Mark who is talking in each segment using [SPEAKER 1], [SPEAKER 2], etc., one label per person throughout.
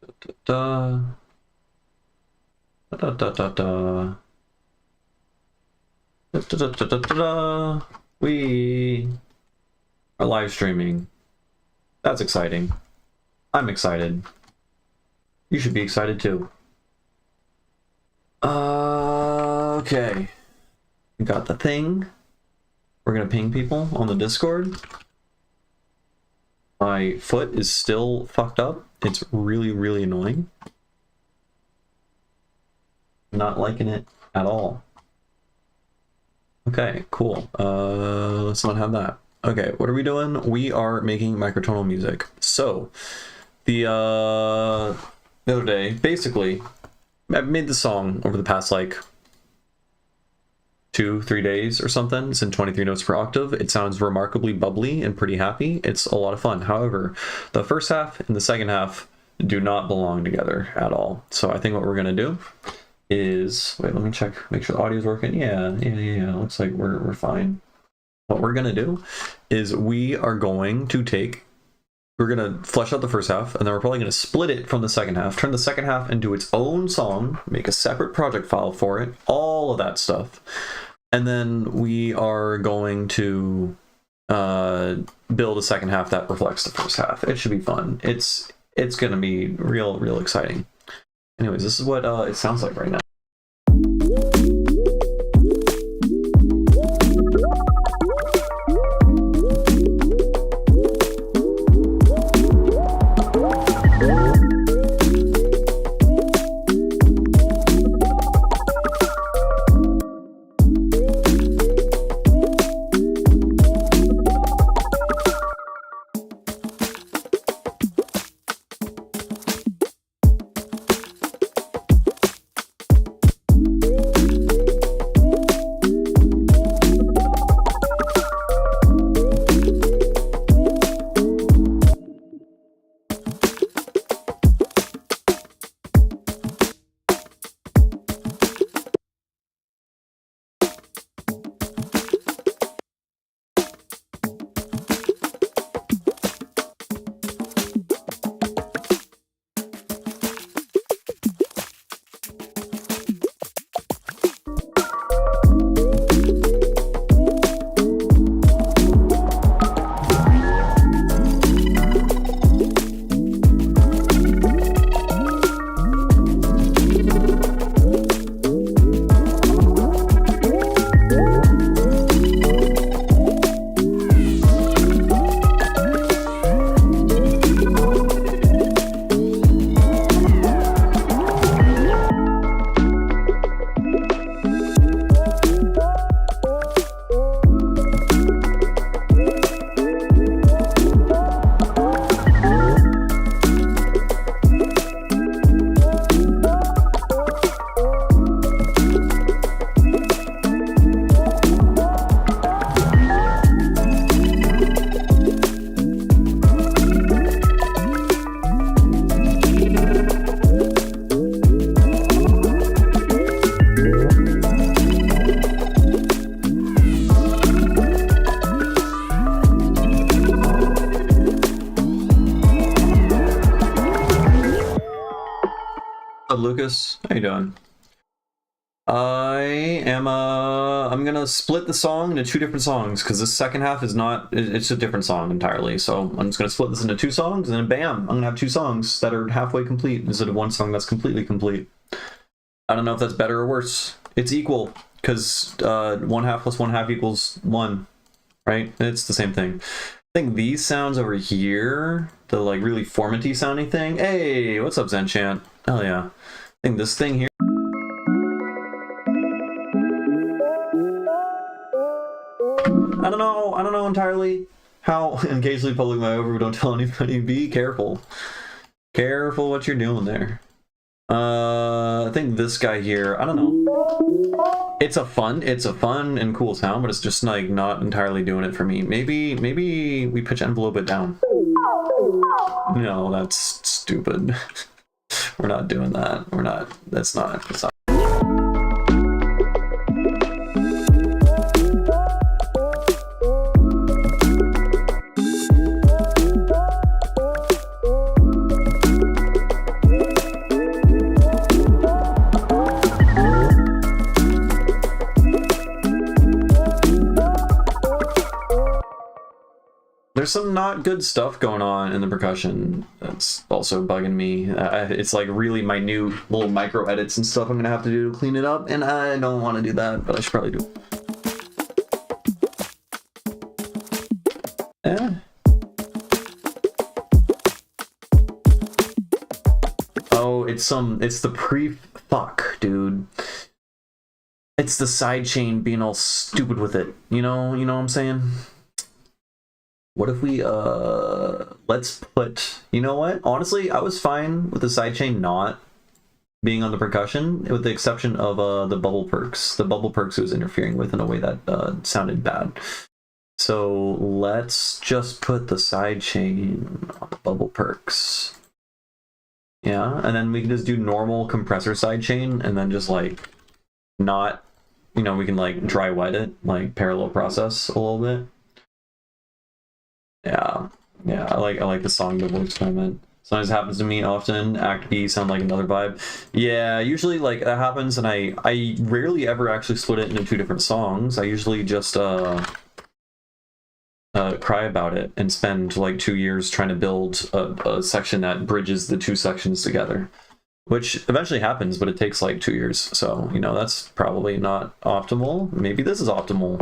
[SPEAKER 1] Da, da, da, da, da. Da, da, da, da, da, da. We are live streaming. That's exciting. I'm excited. You should be excited too. Okay. We got the thing. We're gonna ping people on the Discord. My foot is still fucked up. It's really, really annoying. Not liking it at all. Okay, cool. Let's not have that. Okay, what are we doing? We are making microtonal music. So, the other day, basically, I've made the song over the past like 2-3 days or something. It's in 23 notes per octave. It sounds remarkably bubbly and pretty happy. It's a lot of fun. However, the first half and the second half do not belong together at all. So I think what we're gonna do is, wait, let me check, make sure the audio's working. Yeah. Looks like we're fine. What we're gonna do is we're gonna flesh out the first half, and then we're probably gonna split it from the second half, turn the second half into its own song, make a separate project file for it, all of that stuff. And then we are going to build a second half that reflects the first half. It should be fun. It's gonna be real exciting. Anyways, this is what it sounds like right now. Lucas, how you doing? I'm gonna split the song into 2 different songs because the second half is not, it's a different song entirely. So I'm just gonna split this into 2 songs, and then bam, I'm gonna have 2 songs that are halfway complete instead of 1 song that's completely complete. I don't know if that's better or worse. It's equal because 1 half plus 1 half equals 1, right? It's the same thing. I think these sounds over here, the like really formaty sounding thing. Hey, what's up, Zenchant? Hell yeah. I think this thing here. I don't know entirely how, occasionally public my over, don't tell anybody. Be careful. Careful what you're doing there. I think this guy here, I don't know. It's a fun and cool sound, but it's just like not entirely doing it for me. Maybe we pitch envelope it down. No, that's stupid. We're not doing that. That's not. There's some not good stuff going on in the percussion that's also bugging me. It's like really minute little micro edits and stuff I'm gonna have to do to clean it up, and I don't want to do that, but I should probably do it. Yeah. Oh, it's the fuck, dude. It's the sidechain being all stupid with it. You know what I'm saying? What if we, let's put, you know what? Honestly, I was fine with the sidechain not being on the percussion, with the exception of the bubble perks. The bubble perks it was interfering with in a way that sounded bad. So let's just put the sidechain on the bubble perks. Yeah, and then we can just do normal compressor sidechain, and then just like not, we can like dry wet it, like parallel process a little bit. Yeah, I like the song double experiment. Sometimes it happens to me often. Act B sound like another vibe. Yeah, usually like that happens, and I rarely ever actually split it into two different songs. I usually just cry about it and spend like 2 years trying to build a section that bridges the two sections together, which eventually happens, but it takes like 2 years. So that's probably not optimal. Maybe this is optimal.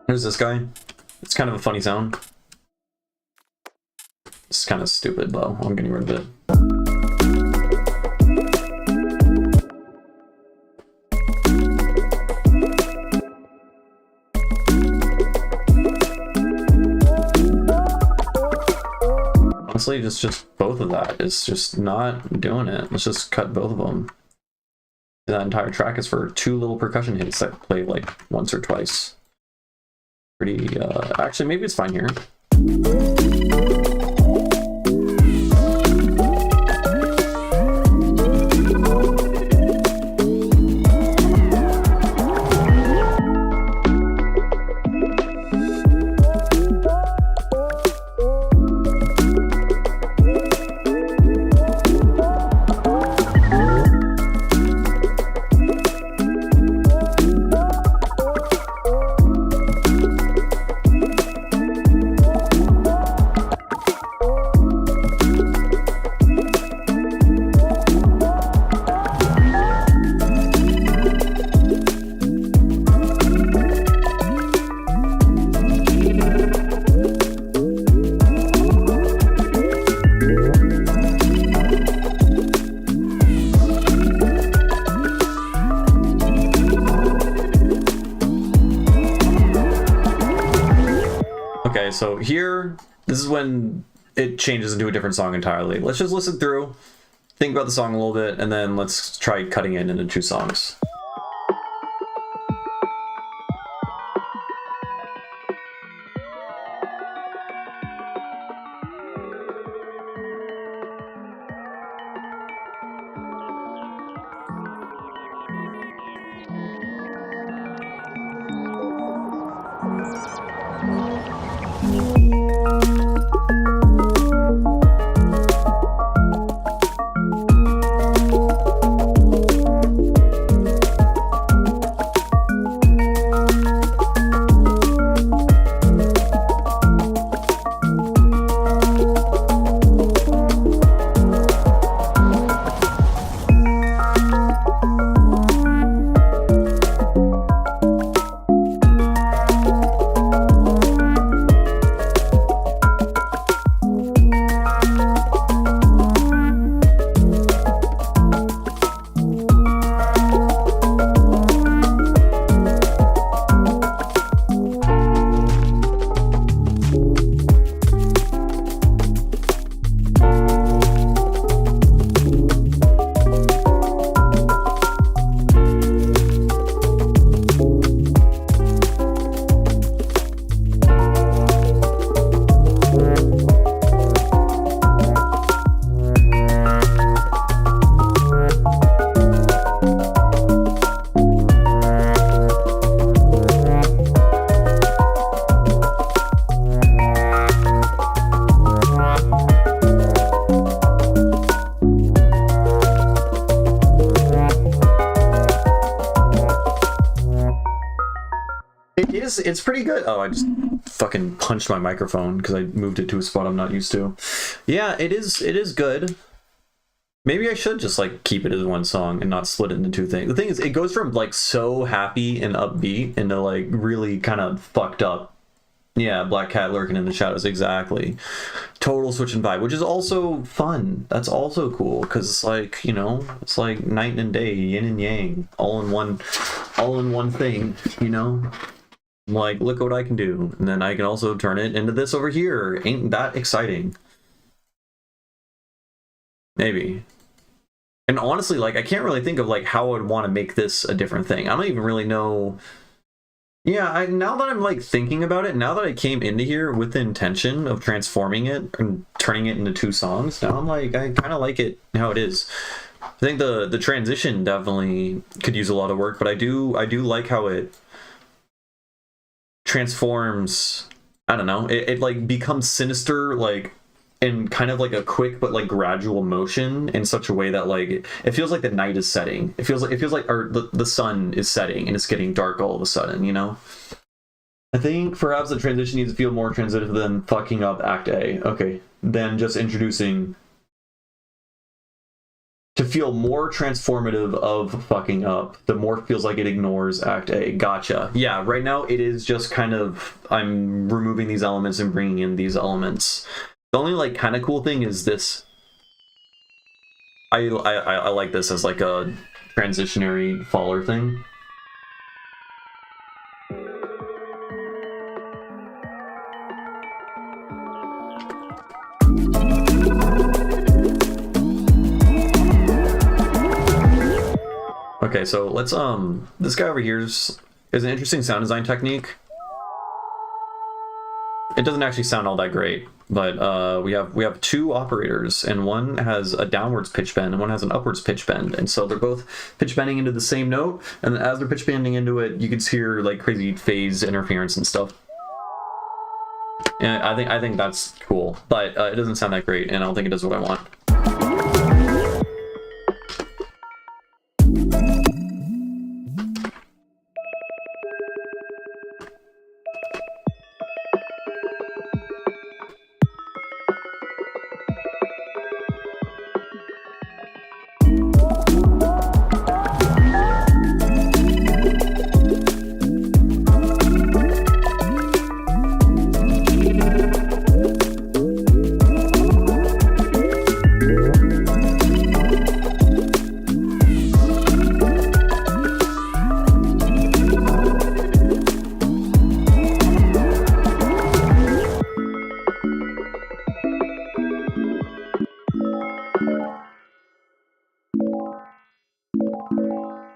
[SPEAKER 1] Here's this guy. It's kind of a funny sound. It's kind of stupid though. I'm getting rid of it. Honestly, just both of that is just not doing it. Let's just cut both of them. That entire track is for 2 little percussion hits that play like once or twice. Pretty, actually, maybe it's fine here. Okay, so here, this is when it changes into a different song entirely. Let's just listen through, think about the song a little bit, and then let's try cutting it into 2 songs. it's pretty good. Oh, I just fucking punched my microphone because I moved it to a spot I'm not used to. Yeah, it is good. Maybe I should just like keep it as one song and not split it into two things. The thing is, it goes from like so happy and upbeat into like really kind of fucked up. Yeah, Black Cat lurking in the shadows, exactly. Total switch in vibe, which is also fun. That's also cool because it's like, you know, it's like night and day, yin and yang, all in one thing, you know. Like, look what I can do, and then I can also turn it into this over here. Ain't that exciting? Maybe. And honestly, like, I can't really think of like how I would want to make this a different thing. I don't even really know. Yeah, now that I'm like thinking about it, now that I came into here with the intention of transforming it and turning it into two songs, now I'm like, I kind of like it how it is. I think the transition definitely could use a lot of work, but I do like how it transforms. I don't know, it like becomes sinister, like in kind of like a quick but like gradual motion in such a way that like it feels like the night is setting. It feels like or the sun is setting and it's getting dark all of a sudden, you know. I think perhaps the transition needs to feel more transitive than fucking up Act A. Okay, then just introducing to feel more transformative of fucking up. The more feels like it ignores Act A. Gotcha. Yeah, right now it is just kind of I'm removing these elements and bringing in these elements. The only like kind of cool thing is this. I like this as like a transitionary faller thing. Okay, so let's this guy over here is an interesting sound design technique. It doesn't actually sound all that great, but we have two operators, and one has a downwards pitch bend and one has an upwards pitch bend, and so they're both pitch bending into the same note, and as they're pitch bending into it, you can hear like crazy phase interference and stuff. And I think that's cool, but it doesn't sound that great, and I don't think it does what I want.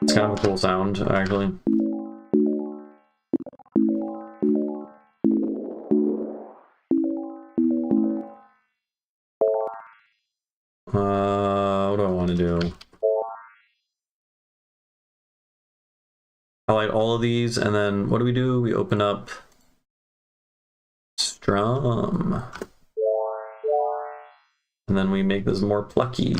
[SPEAKER 1] It's kind of a cool sound, actually. What do I want to do? Highlight all of these, and then what do? We open up Strum. And then we make this more plucky.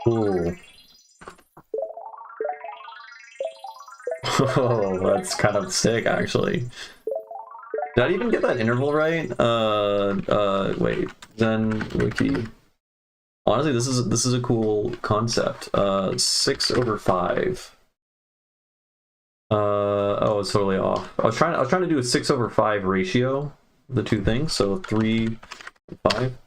[SPEAKER 1] Cool. Oh, that's kind of sick, actually. Did I even get that interval right? Wait, Zen Wiki. Honestly, this is a cool concept. 6/5. Oh, it's totally off. I was trying to do a 6/5 ratio, the two things. So 3 and 5.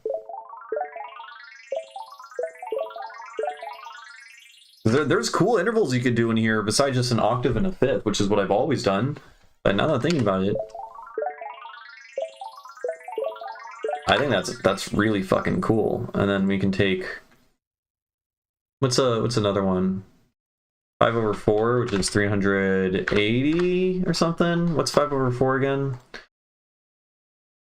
[SPEAKER 1] There's cool intervals you could do in here besides just an octave and a fifth, which is what I've always done. But now that I'm thinking about it, I think that's really fucking cool. And then we can take what's another one? 5/4, which is 380 or something. What's 5/4 again?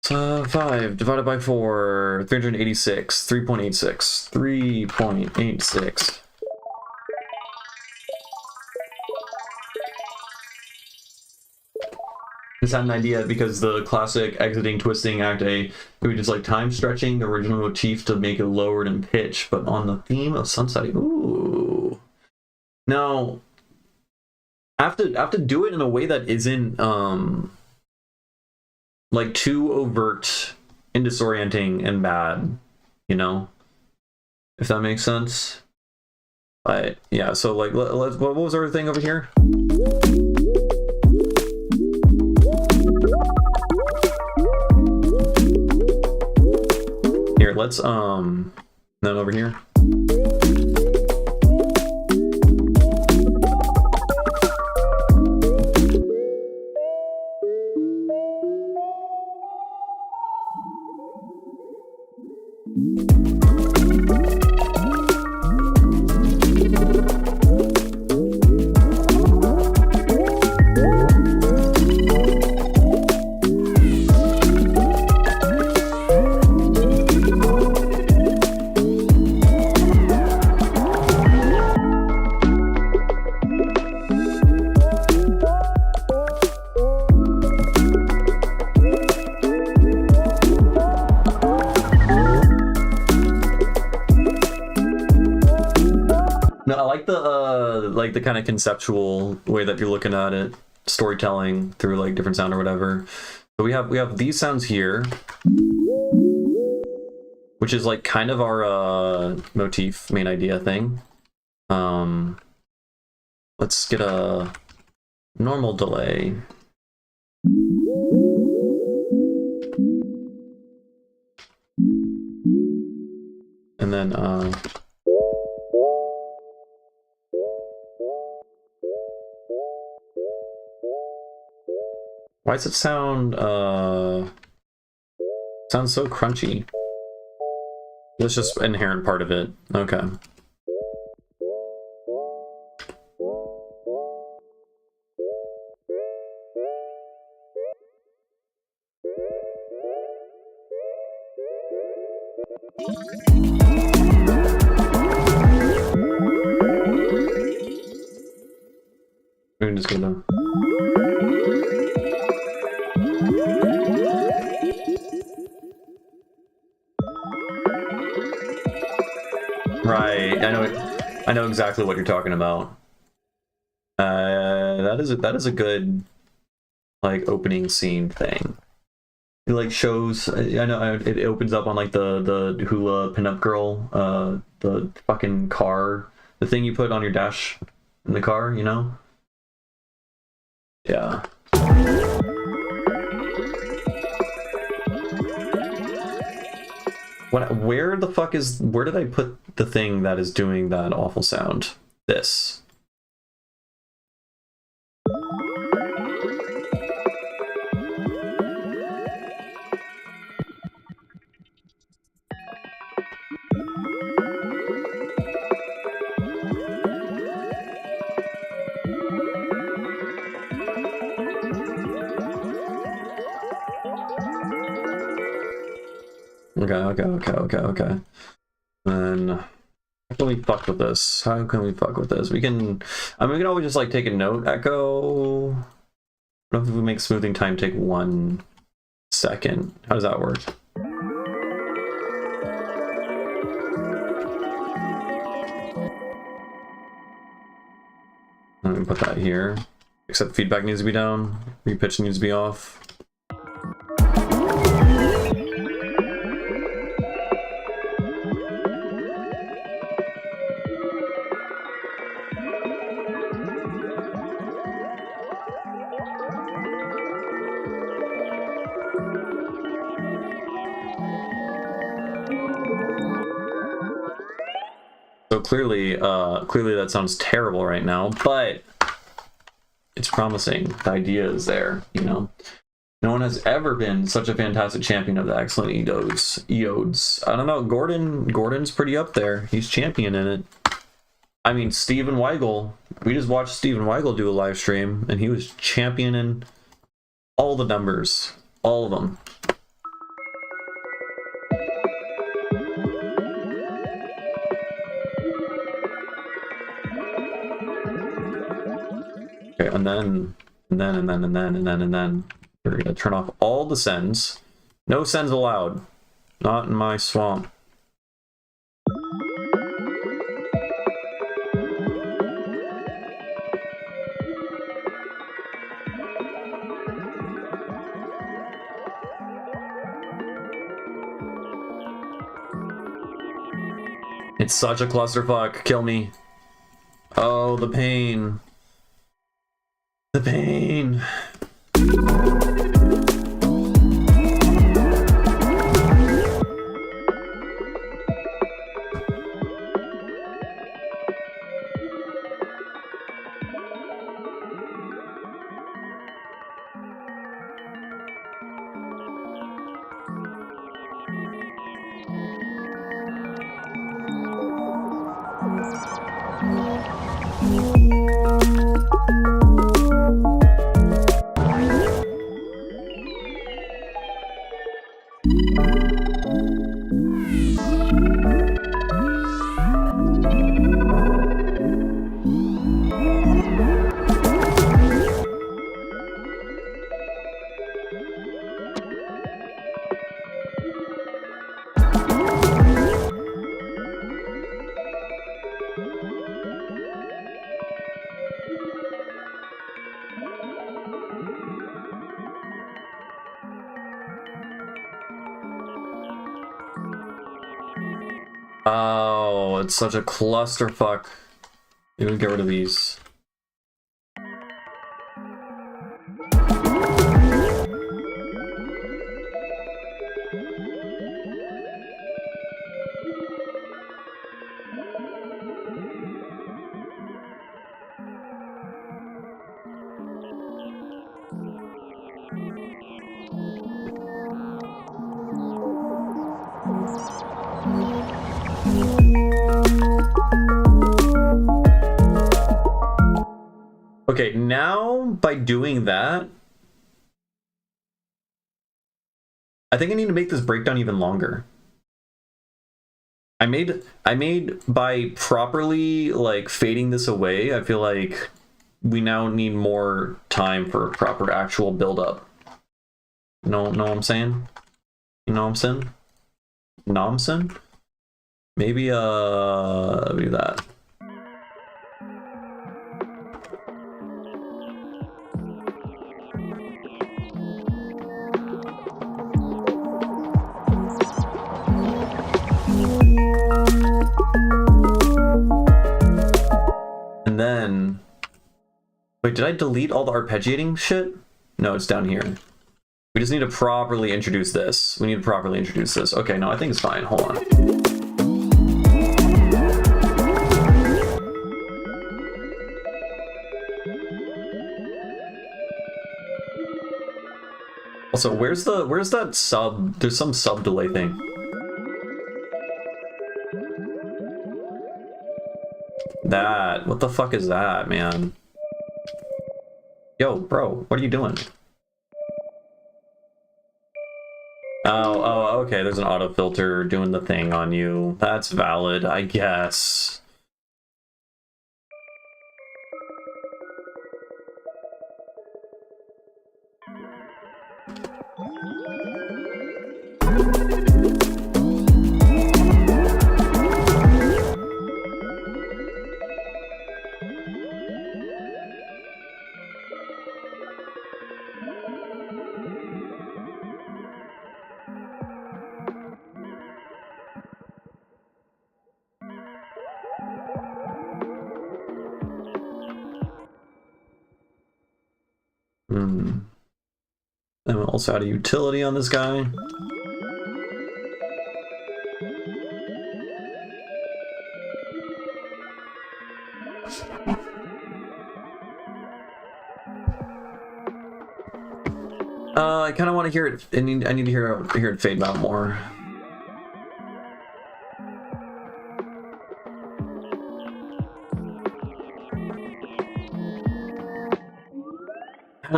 [SPEAKER 1] 5 divided by 4, 386, 3.86, 3.86. just had an idea because the classic exiting, twisting, act A, we just like time stretching the original motif to make it lowered in pitch, but on the theme of sunsetting. Ooh. Now, I have to do it in a way that isn't like too overt and disorienting and bad, you know, if that makes sense. But yeah, so like, what was our thing over here? Here, let's then over here. No, I like the kind of conceptual way that you're looking at it, storytelling through like different sound or whatever. So we have these sounds here, which is like kind of our motif main idea thing. Let's get a normal delay. And then why does it sound sounds so crunchy? That's just an inherent part of it. Okay. We can just go down. Right, I know exactly what you're talking about. That is a good like opening scene thing. It like shows. I know it opens up on like the hula pinup girl, the fucking car, the thing you put on your dash in the car, you know. Yeah. Where did I put the thing that is doing that awful sound? This. Okay. And how can we fuck with this? How can we fuck with this? We can always just like take a note echo. What if we make smoothing time take 1 second? How does that work? Let me put that here. Except feedback needs to be down. Repitch needs to be off. So clearly that sounds terrible right now, but it's promising. The idea is there, you know. No one has ever been such a fantastic champion of the excellent eodes. I don't know, Gordon's pretty up there. He's champion in it. I mean, Steven Weigel. We just watched Steven Weigel do a live stream, and he was championing all the numbers, all of them. Okay, and then. We're gonna turn off all the sends. No sends allowed. Not in my swamp. It's such a clusterfuck. Kill me. Oh, the pain. The pain. Oh, it's such a clusterfuck. You can get rid of these. Okay, now by doing that, I think I need to make this breakdown even longer. I made by properly like fading this away, I feel like we now need more time for proper actual build up. Know what I'm saying? You know what I'm saying? Know what I'm saying? Maybe do that. And then, wait, did I delete all the arpeggiating shit? No, it's down here. We just need to properly introduce this. We need to properly introduce this. Okay, no, I think it's fine. Hold on. Also, where's that sub? There's some sub delay thing. That, what the fuck is that, man? Yo, bro, what are you doing? Oh, okay, there's an auto filter doing the thing on you. That's valid, I guess. I'm also out of utility on this guy. I kind of want to hear it. I need to hear it fade out more.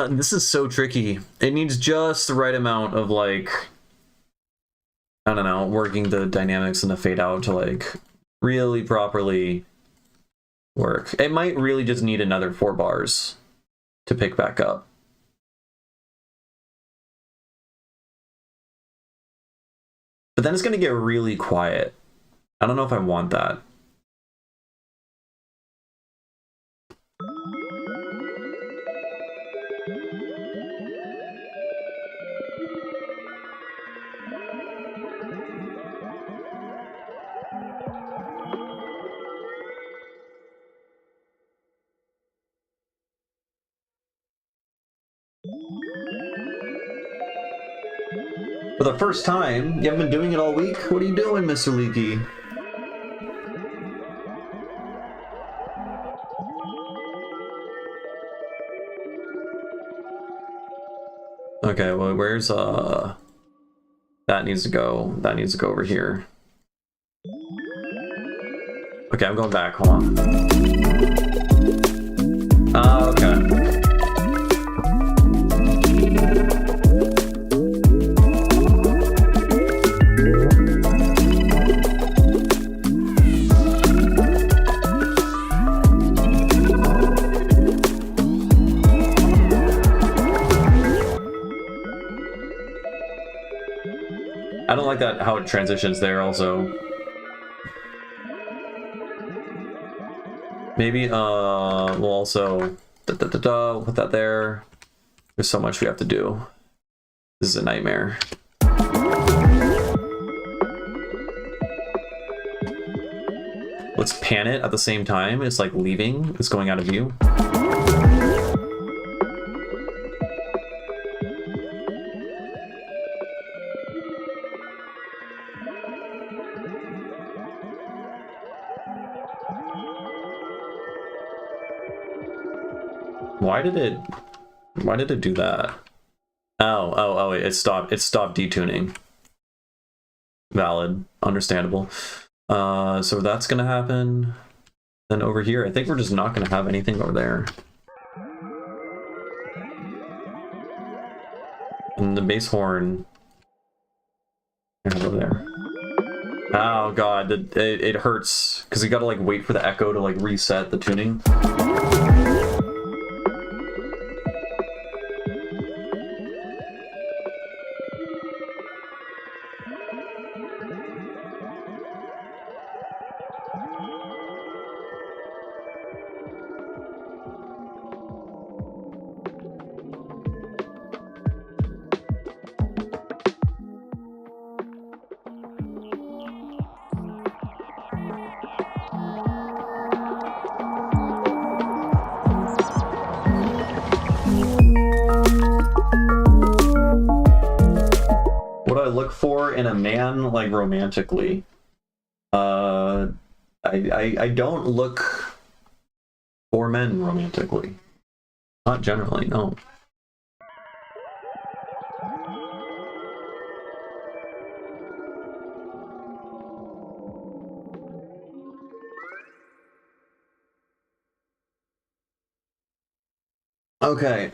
[SPEAKER 1] This is so tricky. It needs just the right amount of like, I don't know, working the dynamics and the fade out to like really properly work. It might really just need another 4 bars to pick back up. But then it's going to get really quiet. I don't know if I want that. For the first time? You haven't been doing it all week? What are you doing, Mr. Leaky? Okay, well, where's, that needs to go. That needs to go over here. Okay, I'm going back. Hold on. Okay. I don't like that how it transitions there also. Maybe we'll also we'll put that there. There's so much we have to do. This is a nightmare. Let's pan it at the same time. It's like leaving. It's going out of view. Why did it do that? Oh, it stopped detuning. Valid, understandable. So that's gonna happen. Then over here, I think we're just not gonna have anything over there. And the bass horn over there. Oh god, it hurts because you gotta like wait for the echo to like reset the tuning. For in a man, like romantically, I don't look for men romantically, not generally, no. Okay,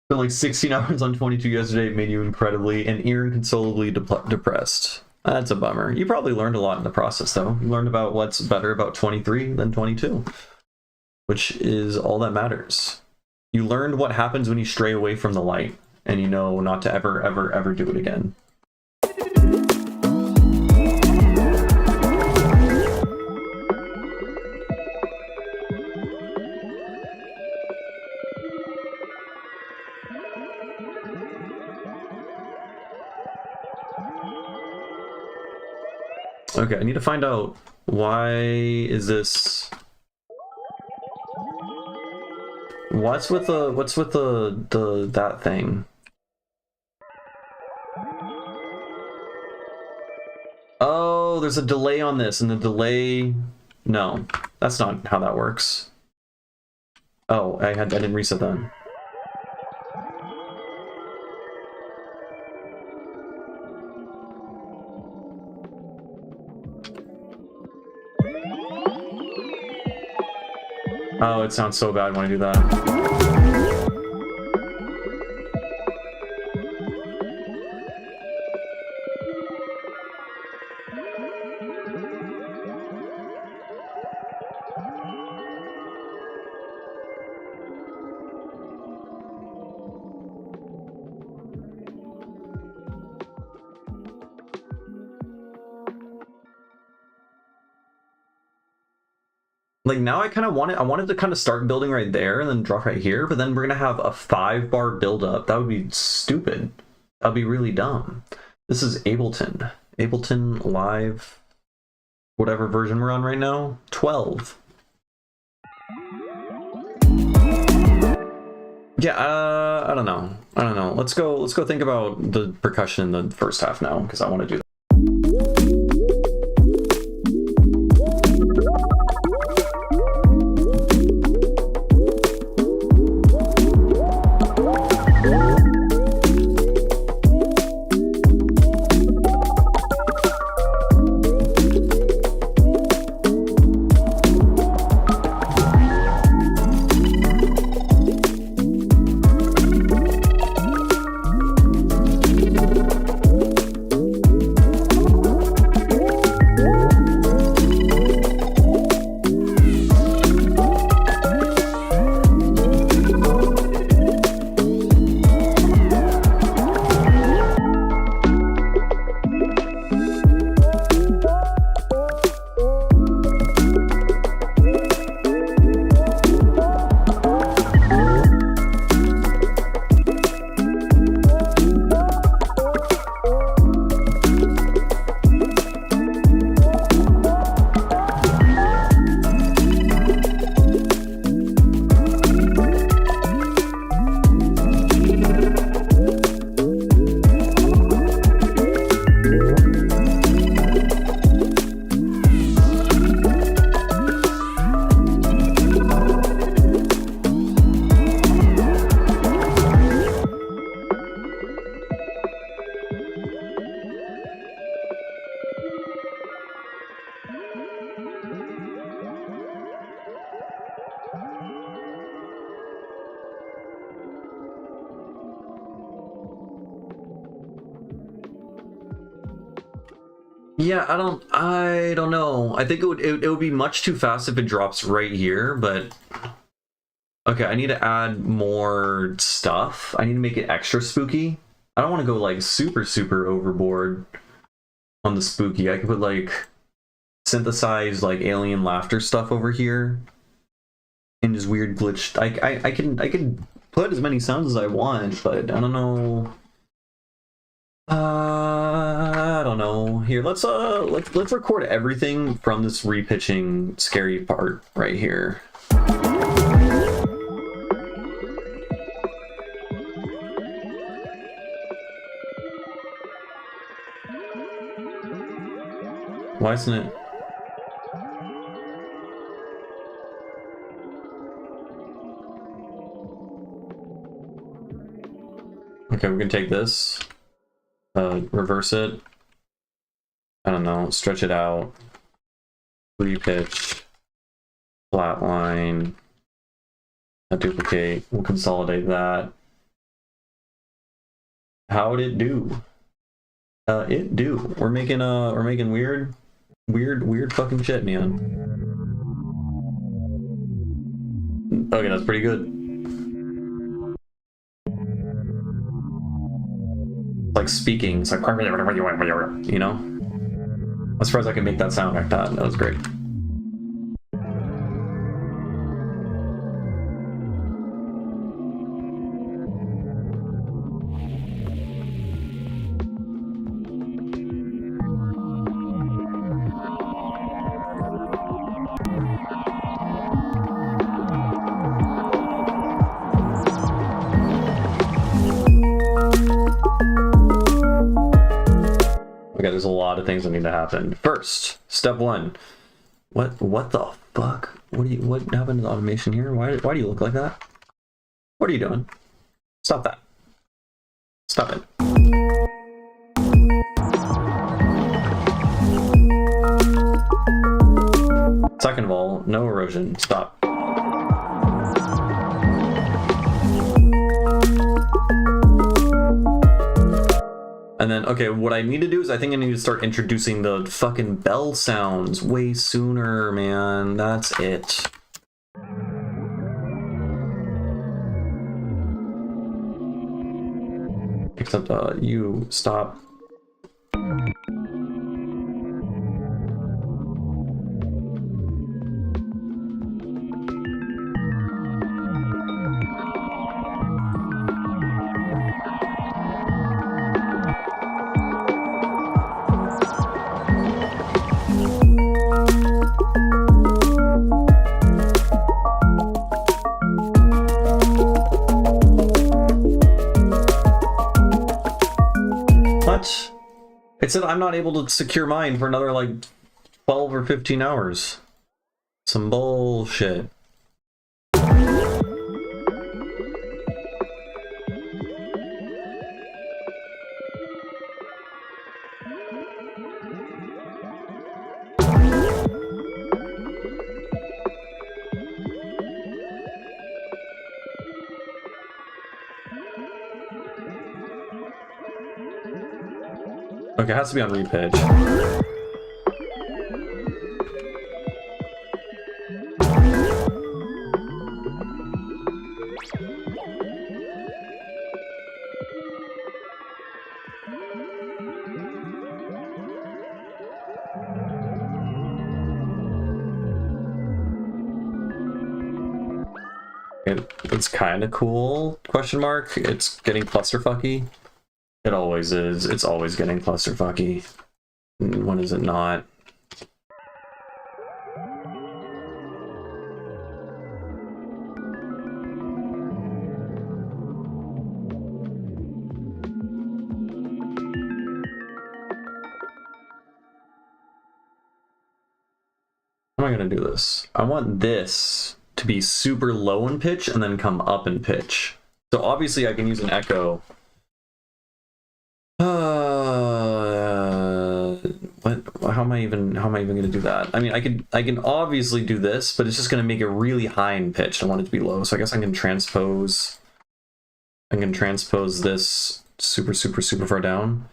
[SPEAKER 1] spent like 16 hours on 22 yesterday, made you incredibly and inconsolably depressed. That's a bummer. You probably learned a lot in the process, though. You learned about what's better about 23 than 22, which is all that matters. You learned what happens when you stray away from the light, and you know not to ever, ever, ever do it again. Okay, I need to find out why is this. What's with the that thing? Oh, there's a delay on this, and the delay. No, that's not how that works. Oh, I didn't reset that. Oh, it sounds so bad when I do that. Like now I kind of want it. I wanted to kind of start building right there and then drop right here, but then we're gonna have a 5-bar build up. That would be stupid. That'd be really dumb. This is Ableton. Ableton Live, whatever version we're on right now, 12. Yeah, I don't know. Let's go think about the percussion in the first half now, because I want to do that. Yeah, I don't know. I think it would be much too fast if it drops right here, but okay, I need to add more stuff. I need to make it extra spooky. I don't want to go like super overboard on the spooky. I could put like synthesized like alien laughter stuff over here and just weird glitch. I can put as many sounds as I want, but I don't know. I don't know. Here, let's record everything from this repitching scary part right here. Why isn't it? Okay, we can take this. Reverse it. I don't know, stretch it out. Repitch. Flatline. Duplicate. We'll consolidate that. How'd it do? It do. We're making weird fucking shit, man. Okay, that's pretty good. Like speaking, it's like, you know? I'm surprised I can make that sound like that. That was great. Okay, there's a lot of things that need to happen. First, step one. What the fuck? What happened to the automation here? Why do you look like that? What are you doing? Stop that. Stop it. Second of all, no erosion. Stop. And then, okay, what I need to do is I think I need to start introducing the fucking bell sounds way sooner, man. That's it. Except, you stop. It said I'm not able to secure mine for another like 12 or 15 hours. Some bullshit. Okay, it has to be on repitch. It's kind of cool, question mark. It's getting clusterfucky. It always is. It's always getting clusterfucky. When is it not? How am I going to do this? I want this to be super low in pitch and then come up in pitch. So obviously I can use an echo. How am I even going to do that? I mean, I can obviously do this, but it's just going to make it really high in pitch. I want it to be low. So I guess I can transpose this super far down.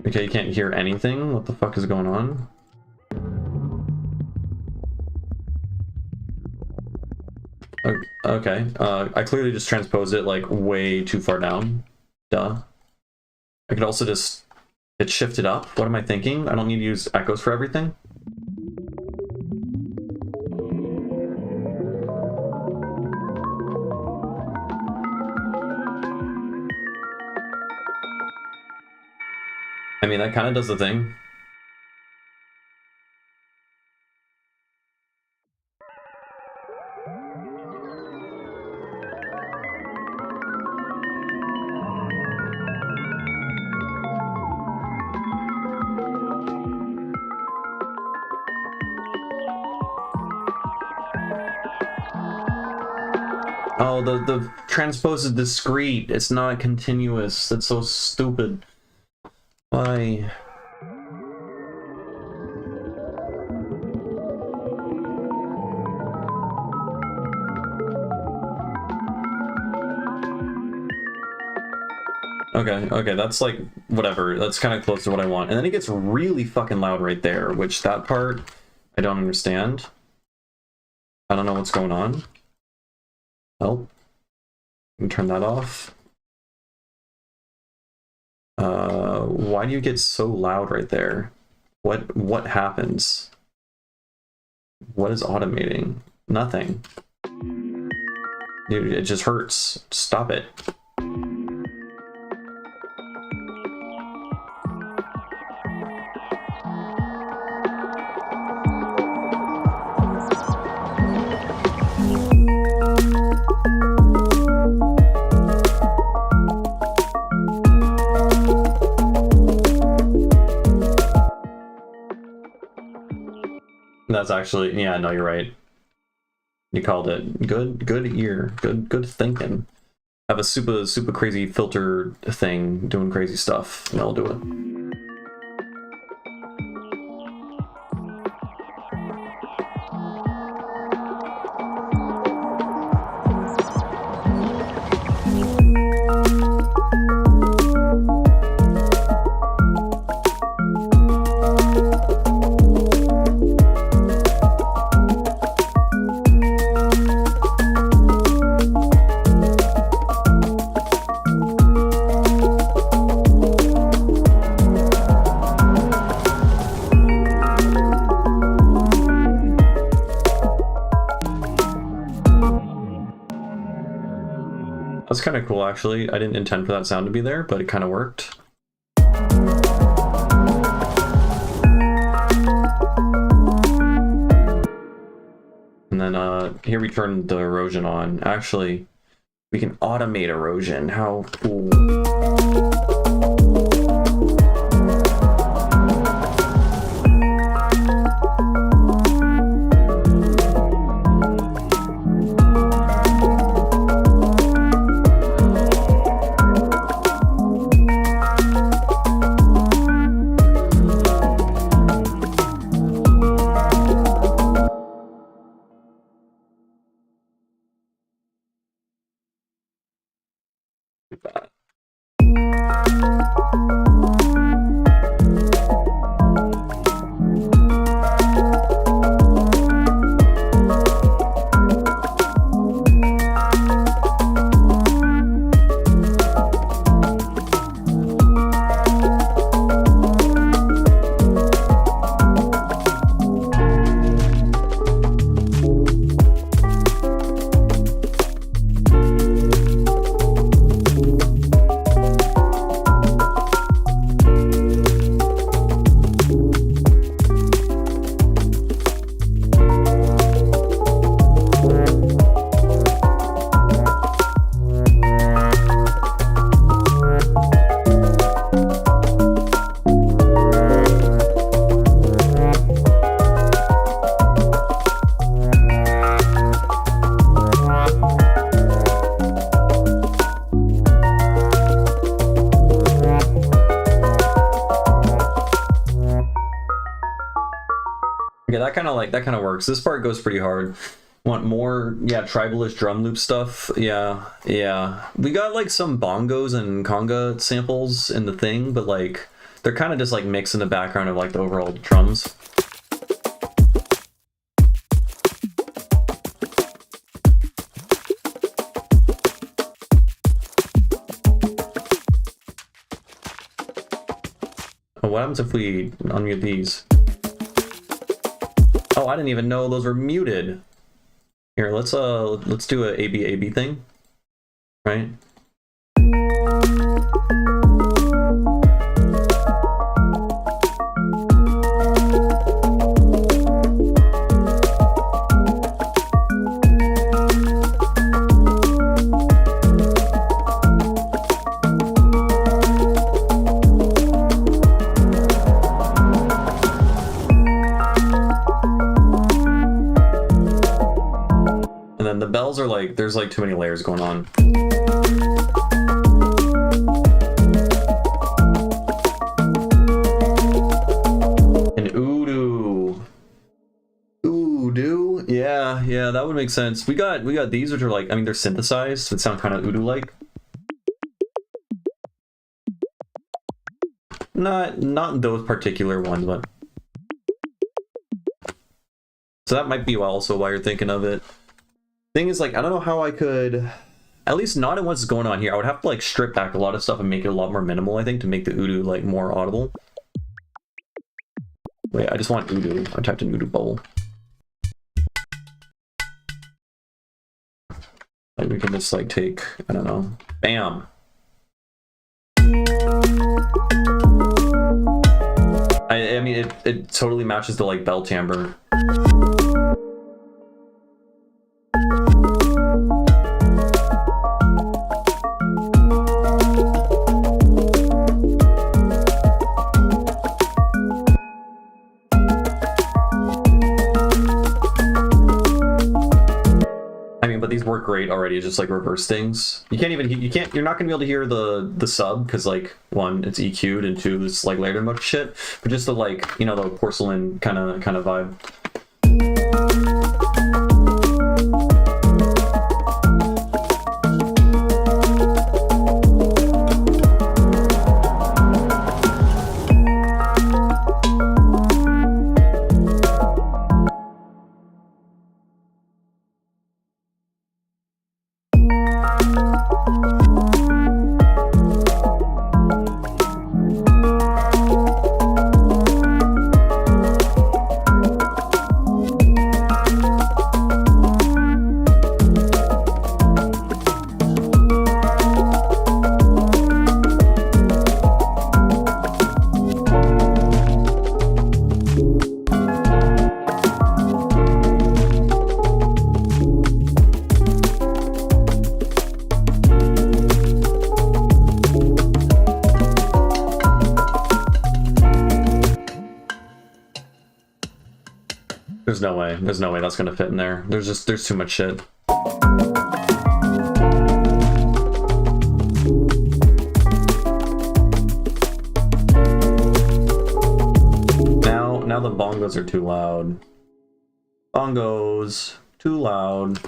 [SPEAKER 1] Okay, you can't hear anything? What the fuck is going on? Okay, I clearly just transposed it like way too far down. Duh. I could also just shift it up. What am I thinking? I don't need to use echoes for everything. I mean, that kind of does the thing. Oh, the transpose is discrete. It's not continuous. That's so stupid. Why? Okay, that's like, whatever. That's kind of close to what I want. And then it gets really fucking loud right there, which that part, I don't understand. I don't know what's going on. Help. Turn that off. Why do you get so loud right there? What happens? What is automating? Nothing. Dude, it just hurts. Stop it. That's actually, yeah, no, you're right. You called it. Good ear. Good thinking. Have a super crazy filter thing doing crazy stuff, and I'll do it. That's kind of cool, actually. I didn't intend for that sound to be there, but it kind of worked. And then here we turn the erosion on. Actually, we can automate erosion. How cool. Yeah, that kind of works. This part goes pretty hard. Want more, yeah, tribalist drum loop stuff. Yeah. We got like some bongos and conga samples in the thing, but like they're kind of just like mixed in the background of like the overall drums. Oh, what happens if we unmute these? Oh, I didn't even know those were muted. Here, let's do a AB thing, right? The bells are like, there's like too many layers going on. And Udo. Yeah, that would make sense. We got these, which are like, I mean, they're synthesized, so it sound kind of Udo-like. Not those particular ones, but so that might be also why you're thinking of it. Thing is, like, I don't know how I could, at least not in what's going on here. I would have to like strip back a lot of stuff and make it a lot more minimal, I think, to make the Udo like more audible. Wait, I just want Udo. I typed in Udo bowl. Like we can just like take, I don't know, bam. I mean, it totally matches the like bell timbre. But these work great already. It's just like reverse things. You're not gonna be able to hear the sub because like one, it's EQ'd, and two, it's like layered and much shit. But just the like, you know, the porcelain kind of vibe. There's no way. There's no way that's gonna fit in there. There's too much shit. Now the bongos are too loud. Bongos, too loud.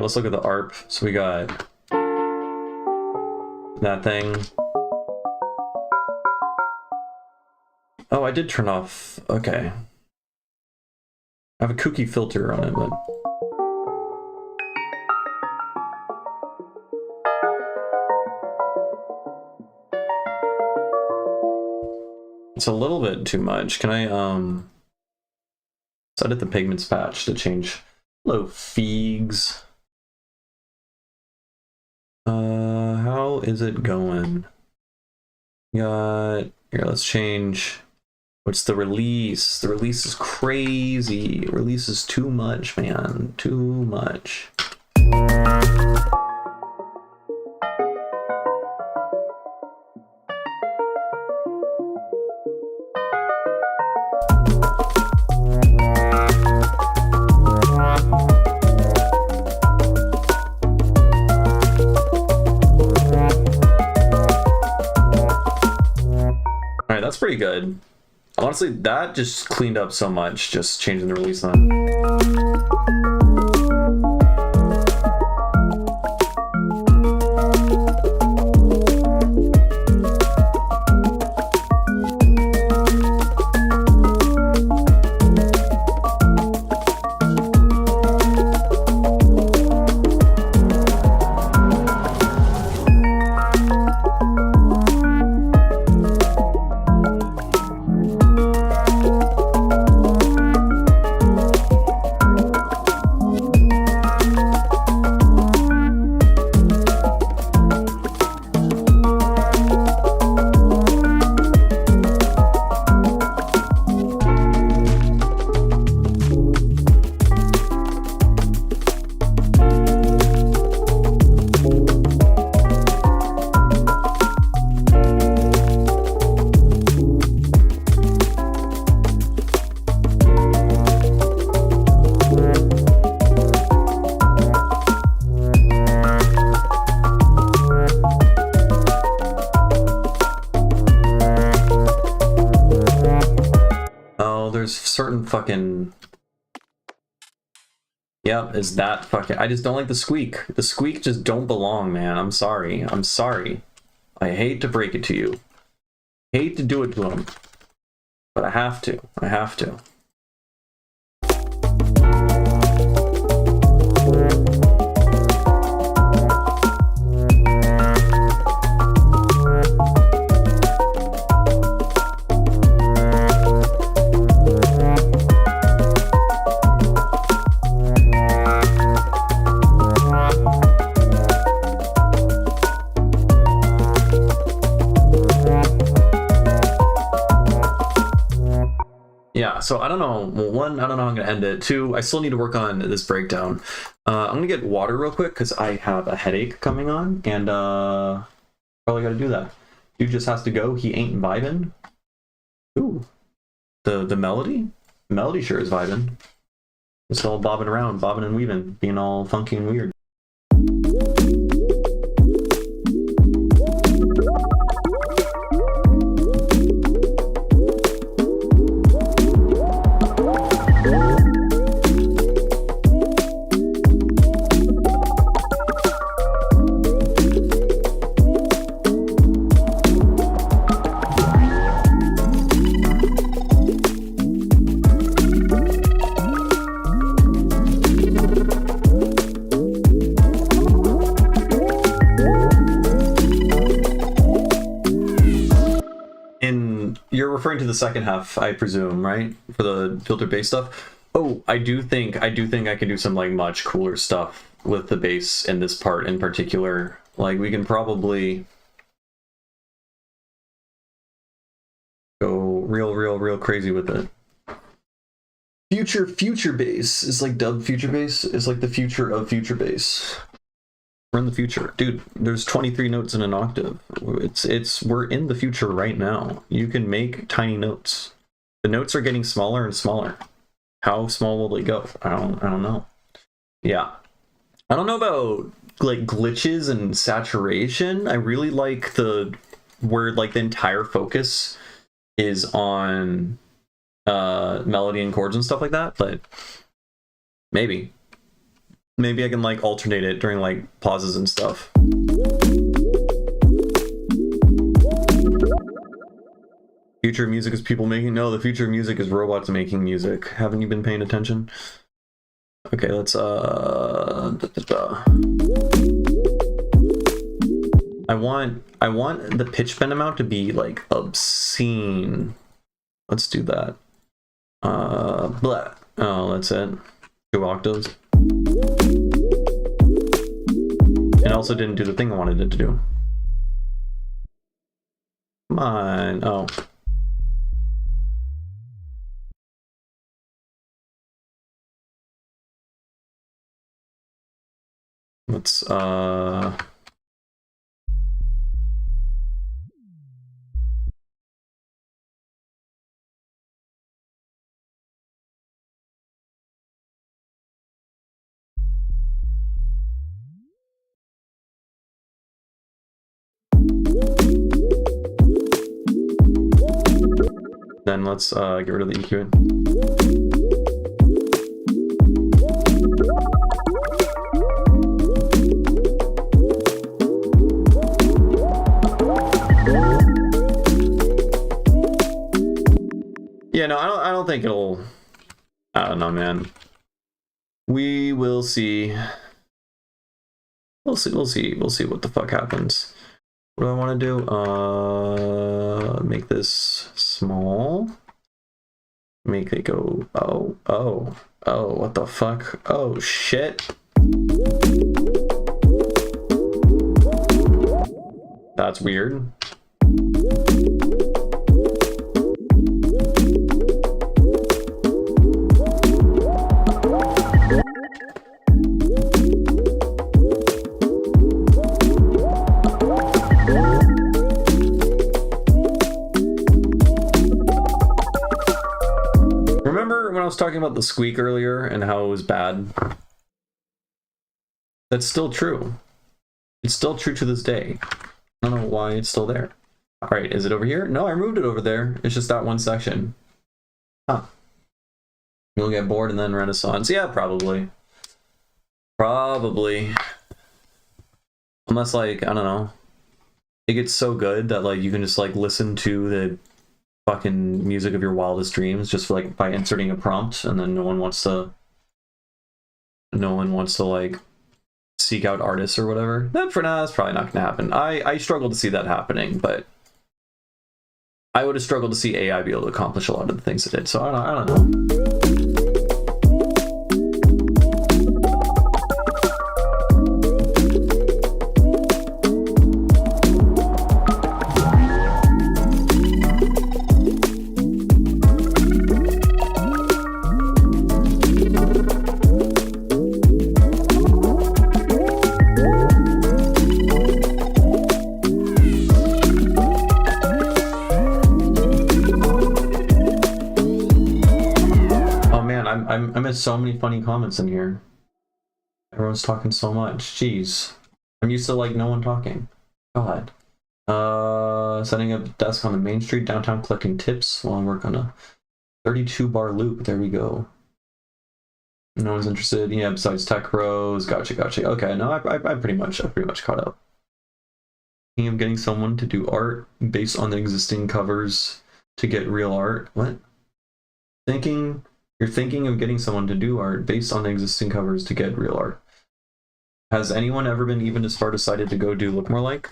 [SPEAKER 1] Let's look at the ARP. So we got that thing. Oh, I did turn off. Okay. I have a kooky filter on it, but it's a little bit too much. Can I set it the pigments patch to change? Hello, Feegs. How is it going? Got here, let's change. What's the release? The release is crazy. Release is too much, man. Too much. That's pretty good. Honestly, that just cleaned up so much, just changing the release on. Certain fucking... Yep, is that fucking... I just don't like the squeak. The squeak just don't belong, man. I'm sorry. I'm sorry. I hate to break it to you. Hate to do it to him. But I have to. I have to. So I don't know. Well, one, I don't know how I'm gonna end it. Two, I still need to work on this breakdown. I'm gonna get water real quick because I have a headache coming on, and probably gotta do that. Dude just has to go. He ain't vibing. Ooh, the melody. The melody sure is vibing. Just all bobbing around, bobbing and weaving, being all funky and weird. referring to the second half, I presume, right? For the filter bass stuff. Oh, I do think I can do some like much cooler stuff with the bass in this part in particular. Like we can probably go real crazy with it. Future bass is like dubbed future bass. It's like the future of future bass. We're in the future, dude. There's 23 notes in an octave. We're in the future right now. You can make tiny notes. The notes are getting smaller and smaller. How small will they go? I don't know. Yeah, I don't know about like glitches and saturation. I really like where like the entire focus is on melody and chords and stuff like that, but maybe I can like alternate it during like pauses and stuff. Future music is people making? No, the future of music is robots making music. Haven't you been paying attention? Okay, let's I want the pitch bend amount to be like obscene. Let's do that. Blah. Oh, that's it. 2 octaves. It also didn't do the thing I wanted it to do. Come on. Oh. Let's then let's get rid of the EQ. Yeah, no, I don't think it'll. I don't know, man. We will see. We'll see what the fuck happens. What do I want to do? Make this small. Make it go. Oh, what the fuck? Oh, shit. That's weird. I was talking about the squeak earlier and how it was bad. That's still true. It's still true to this day. I don't know why it's still there. All right, is it over here? No, I moved it over there. It's just that one section. Huh. You'll get bored and then Renaissance. Yeah, probably. Probably. Unless, like, I don't know. It gets so good that, like, you can just, like, listen to the fucking music of your wildest dreams just like by inserting a prompt, and then no one wants to like seek out artists or whatever. That for now, that's probably not gonna happen. I struggle to see that happening, but I would have struggled to see AI be able to accomplish a lot of the things it did. So I don't know. I missed so many funny comments in here. Everyone's talking so much. Jeez. I'm used to like no one talking. God. Setting up a desk on the main street downtown collecting tips while I work on a 32 bar loop. There we go. No one's interested. Yeah, besides Tech Bros. Gotcha. Okay, no, I pretty much caught up. Thinking of getting someone to do art based on the existing covers to get real art. What? You're thinking of getting someone to do art based on the existing covers to get real art. Has anyone ever been even as far decided to go do Look More Like?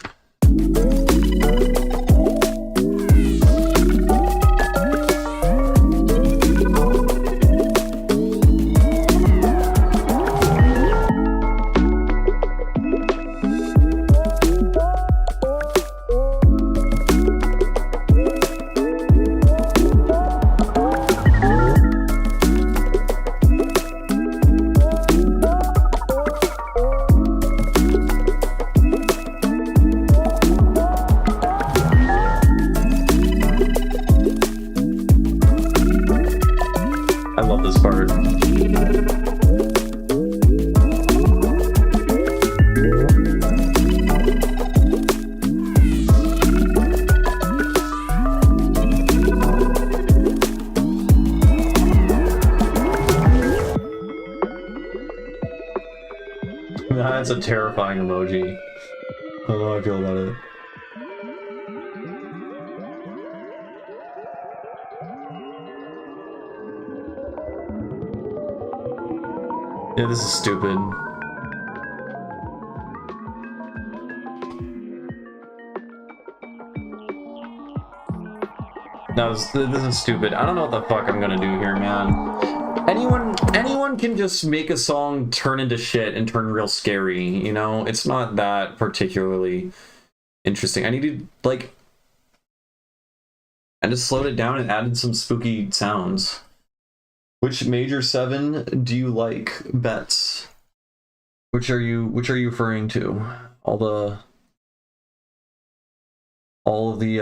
[SPEAKER 1] That's a terrifying emoji. I don't know how I feel about it. Yeah, this is stupid. This is stupid. I don't know what the fuck I'm gonna do here, man. Anyone can just make a song turn into shit and turn real scary, you know? It's not that particularly interesting. I need to, like... I just slowed it down and added some spooky sounds. Which major 7 do you like? Bets. Which are you referring to? All of the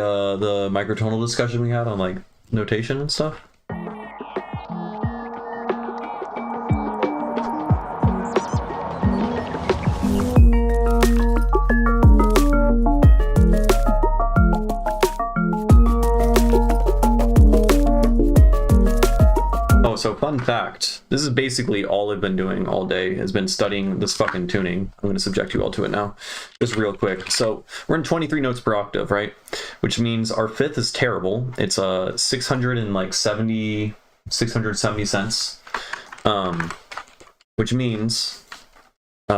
[SPEAKER 1] microtonal discussion we had on like notation and stuff? So fun fact, this is basically all I've been doing all day, has been studying this fucking tuning. I'm going to subject you all to it now, just real quick. So we're in 23 notes per octave, right? Which means our fifth is terrible. It's 670 cents, which means it's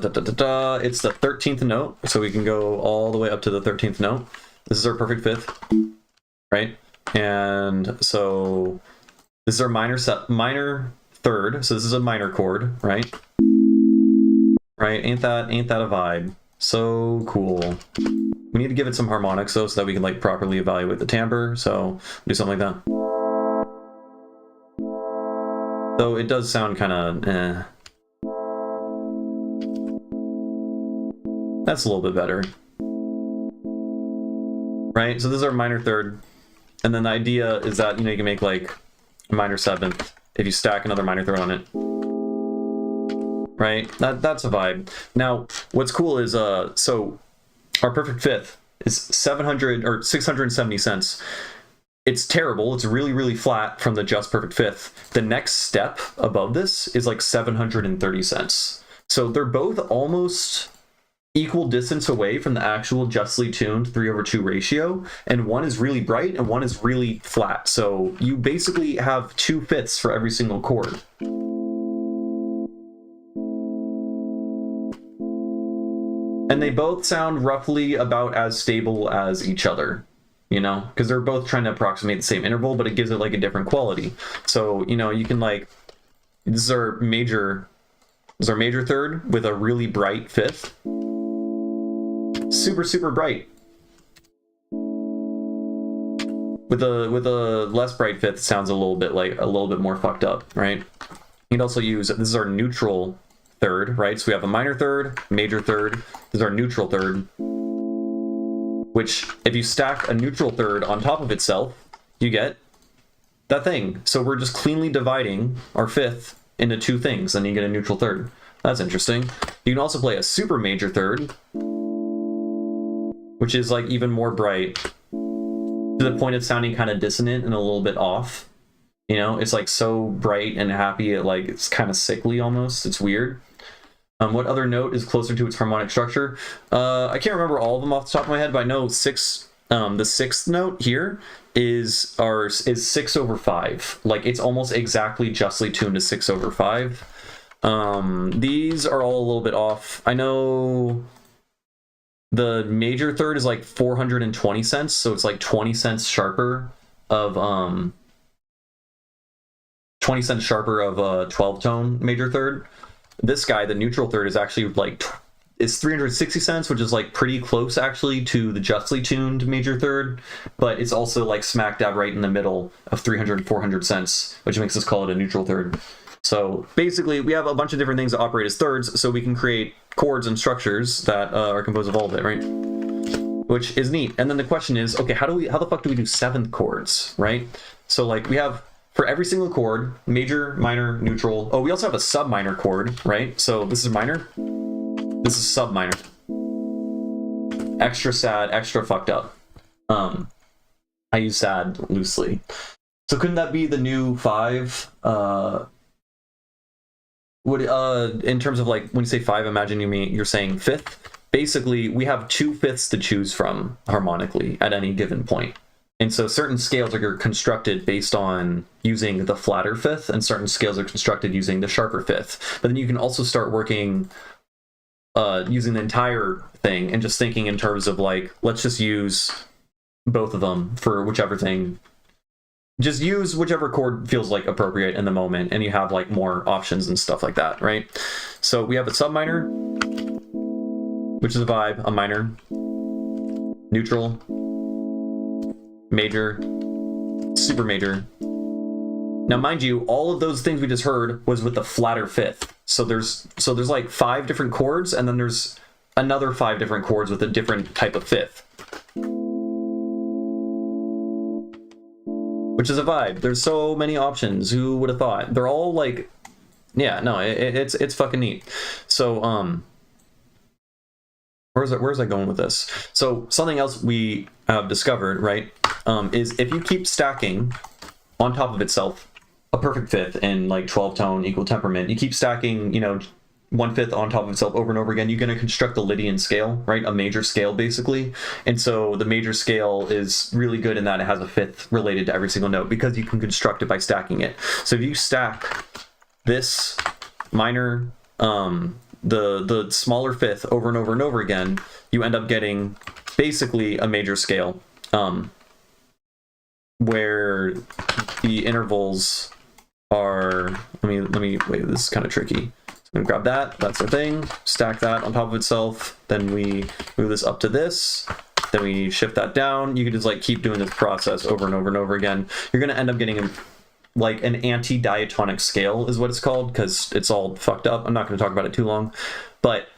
[SPEAKER 1] the 13th note, so we can go all the way up to the 13th note. This is our perfect fifth, right? And so this is our minor third, so this is a minor chord, right? Right? Ain't that a vibe? So cool. We need to give it some harmonics though, so that we can like properly evaluate the timbre. So do something like that. Though it does sound kind of That's a little bit better, right? So this is our minor third, and then the idea is that, you know, you can make like minor seventh if you stack another minor third on it, right? That's a vibe. Now what's cool is so our perfect fifth is 670 cents. It's terrible. It's really flat from the just perfect fifth. The next step above this is like 730 cents. So they're both almost equal distance away from the actual justly tuned 3/2 ratio, and one is really bright and one is really flat. So you basically have 2 fifths for every single chord. And they both sound roughly about as stable as each other, you know, because they're both trying to approximate the same interval, but it gives it like a different quality. So, you know, you can like, this is our major third with a really bright fifth. Super bright. With a less bright fifth, sounds a little bit more fucked up, right? You can also use, this is our neutral third, right? So we have a minor third, major third. This is our neutral third, which if you stack a neutral third on top of itself, you get that thing. So we're just cleanly dividing our fifth into 2 things, and you get a neutral third. That's interesting. You can also play a super major third, which is like even more bright, to the point of sounding kind of dissonant and a little bit off. You know, it's like so bright and happy, it's kind of sickly almost. It's weird. What other note is closer to its harmonic structure? I can't remember all of them off the top of my head, but I know the 6th note here is 6/5. Like it's almost exactly justly tuned to 6/5. These are all a little bit off. I know the major third is like 420 cents, so it's like 20 cents sharper of 20 cents sharper of a 12-tone major third. This guy, the neutral third, is actually like it's 360 cents, which is like pretty close actually to the justly tuned major third, but it's also like smack dab right in the middle of 300 and 400 cents, which makes us call it a neutral third. So basically we have a bunch of different things that operate as thirds, so we can create chords and structures that are composed of all of it, right? Which is neat. And then the question is, okay, how the fuck do we do 7th chords, right? So like we have, for every single chord, major, minor, neutral. Oh, we also have a sub minor chord, right? So this is minor, this is sub minor. Extra sad, extra fucked up. I use sad loosely. So couldn't that be the new 5? What in terms of like when you say 5, imagine you're saying fifth. Basically, we have 2 fifths to choose from harmonically at any given point. And so certain scales are constructed based on using the flatter fifth, and certain scales are constructed using the sharper fifth. But then you can also start working using the entire thing and just thinking in terms of like, let's just use both of them for whichever thing. Just use whichever chord feels like appropriate in the moment, and you have like more options and stuff like that, right? So we have a sub minor, which is a vibe, a minor, neutral, major, super major. Now, mind you, all of those things we just heard was with the flatter fifth. So there's like 5 different chords, and then there's another 5 different chords with a different type of fifth, which is a vibe. There's so many options. Who would have thought? They're all like, yeah, no, it's fucking neat. So where's I going with this? So something else we have discovered, right, is if you keep stacking on top of itself a perfect fifth in like 12-tone equal temperament, you keep stacking, you know, 1/5 on top of itself over and over again, you're going to construct a Lydian scale, right? A major scale, basically. And so the major scale is really good in that it has a fifth related to every single note because you can construct it by stacking it. So if you stack this minor, the smaller fifth over and over and over again, you end up getting basically a major scale, where the intervals are, let me wait, this is kind of tricky. I'm gonna grab that, that's our thing, stack that on top of itself, then we move this up to this, then we shift that down. You can just like keep doing this process over and over and over again. You're gonna end up getting like an anti-diatonic scale is what it's called, because it's all fucked up. I'm not gonna talk about it too long, but